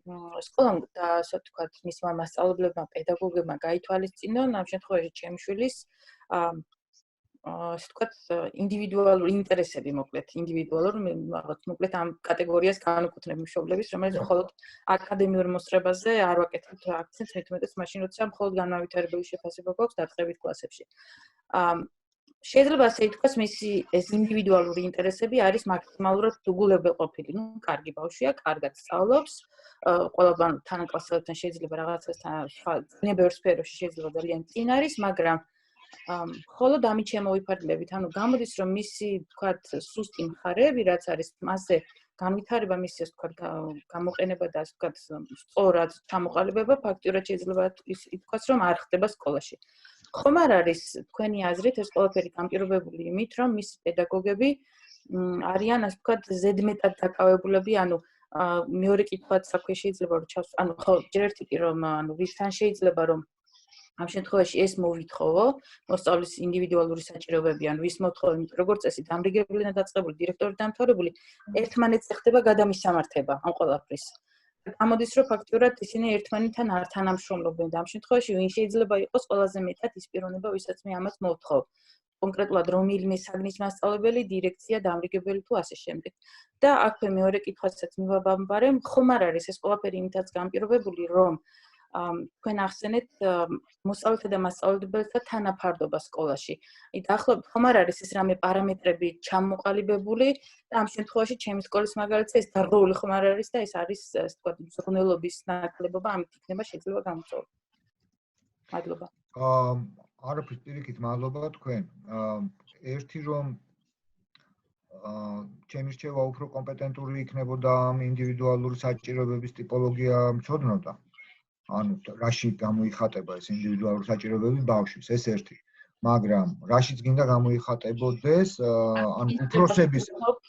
სკოლამ და ასე ვთქვათ, მისმა მასწავლებლებმა, პედაგოგებმა გაითვალისწინონ ამ შემთხვევაში ჩემი შვილის ასე ვთქვათ, ინდივიდუალური ინტერესები, ინდივიდუალურ მოკლედ ამ კატეგორიას განეკუთვნება მშობლების, რომელიც მხოლოდ აკადემიურ მოსწრებაზე არ ვაკეთებთ აქცენტს, მეტუმეტეს მაშინ, როცა მხოლოდ განმავითარებელი შეფასება გვაქვს დაწყებით კლასებში. შეიძლება ასე ითქვას, მისი ეს ინდივიდუალური ინტერესები არის მაქსიმალურად უგულებელყოფილი. კარგი ბავშვია, კარგად სწავლობს, ყველა თანაკლასელებთან შეიძლება რაღაცასთან ბევრ სფეროში შეიძლება ძალიან წინ არის, მაგრამ მხოლოდ ამით შემოვიფარგლებით, ანუ გამოდის, რომ მისი, ვთქვათ, სუსტი მხარეები, რაც არის მასზე განვითარება, მისი, ასე ვთქვათ, გამოყენება და, ასე ვთქვათ, სწორად ჩამოყალიბება, ფაქტიურად შეიძლება ითქვას, რომ არ ხდება სკოლაში. ხომ არ არის თქვენი აზრით ეს ყველაფერი განპირობებული იმით, რომ მისი პედაგოგები არიან, ასე ვთქვათ, ზედმეტად დაკავებულები, ანუ მეორე კითხვაც საქმე შეიძლება რომ ჩავს, ანუ ხო, ჯერ ერთი კი რომ, ანუ ვისთან შეიძლება რომ ამ შემთხვევაში ეს მოვითხოვო, მოსწავლის ინდივიდუალური საჭიროებები, ან ვის მოთხოვე, როგორც წესი, დამრიგებული და დაწყებული, დირექტორი დამთავრებული, ერთმანეთს ეხება გადამისამართება ამ ყველაფრის. გამოდის, რომ ფაქტიურად ისინი ერთმანეთთან არ თანამშრომლობენ და ამ შემთხვევაში ვინ შეიძლება იყოს ყველაზე მეტად ის პიროვნება, ვისაც მე ამას მოვთხოვ. კონკრეტულად რომელიმე საგნის მასწავლებელი, დირექცია, დამრიგებელი თუ ასე შემდეგ. და აქვე მეორე კითხვასაც მივაბამბარებ, ხომ არ არის ეს ყველაფერი იმითაც განპირობებული, რომ თქვენ ახსენეთ მოსწავლეთა და მასწავლებელთა თანაფარდობა სკოლაში. დაახლოებით ხომ არ არის ეს რამე პარამეტრები ჩამოყალიბებული და ამ შემთხვევაში ჩემი სკოლის მაგალითზე ეს დარღვეული ხომ არ არის და ეს არის ასე ვთქვათ მზრუნველობის ნაკლებობა, ამით იქნება შეიძლება გამოწვეული. მადლობა. არაფრის პირიქით მადლობა თქვენ. ერთი რომ ჩემი რჩევა უფრო კომპეტენტური იქნებოდა ამ ინდივიდუალური საჭიროებების ტიპოლოგია მცოდნოდა. ანუ რაში გამოიხატება ეს ინდივიდუალური საჭიროებები ბავშვის, ეს ერთი. მაგრამ რაშიც გინდა გამოიხატებოდეს, ანუ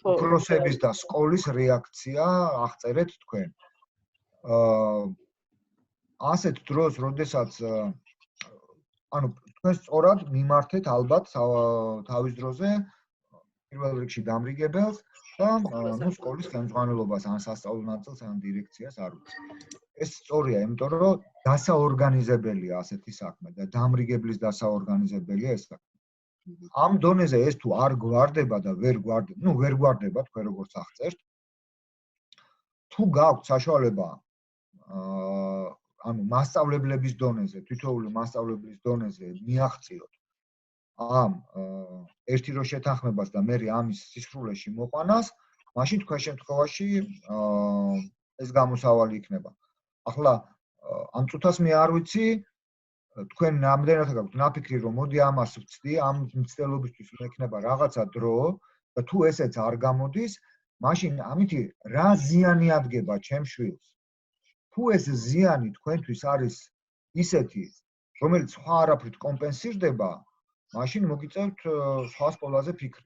უფროსების და სკოლის რეაქცია აღწერეთ თქვენ. ასეთ დროს, როდესაც ანუ თქვენ სწორად მიმართეთ ალბათ თავის დროზე პირველ რიგში დამრიგებელს და ნუ სკოლის ხელმძღვანელობას ან სასწავლო ნაწილს ან დირექციას არ ვიცი. ეს სწორია, იმიტომ რომ დასაორგანიზებელია ასეთი საქმე და დამრიგებლის დასაორგანიზებელია ეს საქმე. ამ დონეზე ეს თუ არ გვარდება და ვერ გვარდება თქვენ როგორც აღწერთ, თუ გაქვთ საშუალება ანუ მასწავლებლების დონეზე, თითოეული მასწავლებლის დონეზე მიაღწიოთ ამ ერთი რო შეთანხმებას და მე ამის სისრულეში მოყვანას, მაშინ თქვენ შემთხვევაში ეს გამოსავალი იქნება. ახლა ამ წუთას მე არ ვიცი, თქვენ რამდენად გაქვთ ნაფიქრი რომ მოდი ამას ვწდი, ამ მცდელობისთვის მექნება რაღაცა დრო და თუ ესეც არ გამოდის, მაშინ ამითი რა ზიანი ადგება ჩემს შვილს? თუ ეს ზიანი თქვენთვის არის ისეთი, რომელიც სხვა არაფრით კომპენსირდება, მაშინ მოგიწევთ სხვა სკოლაზე ფიქრი.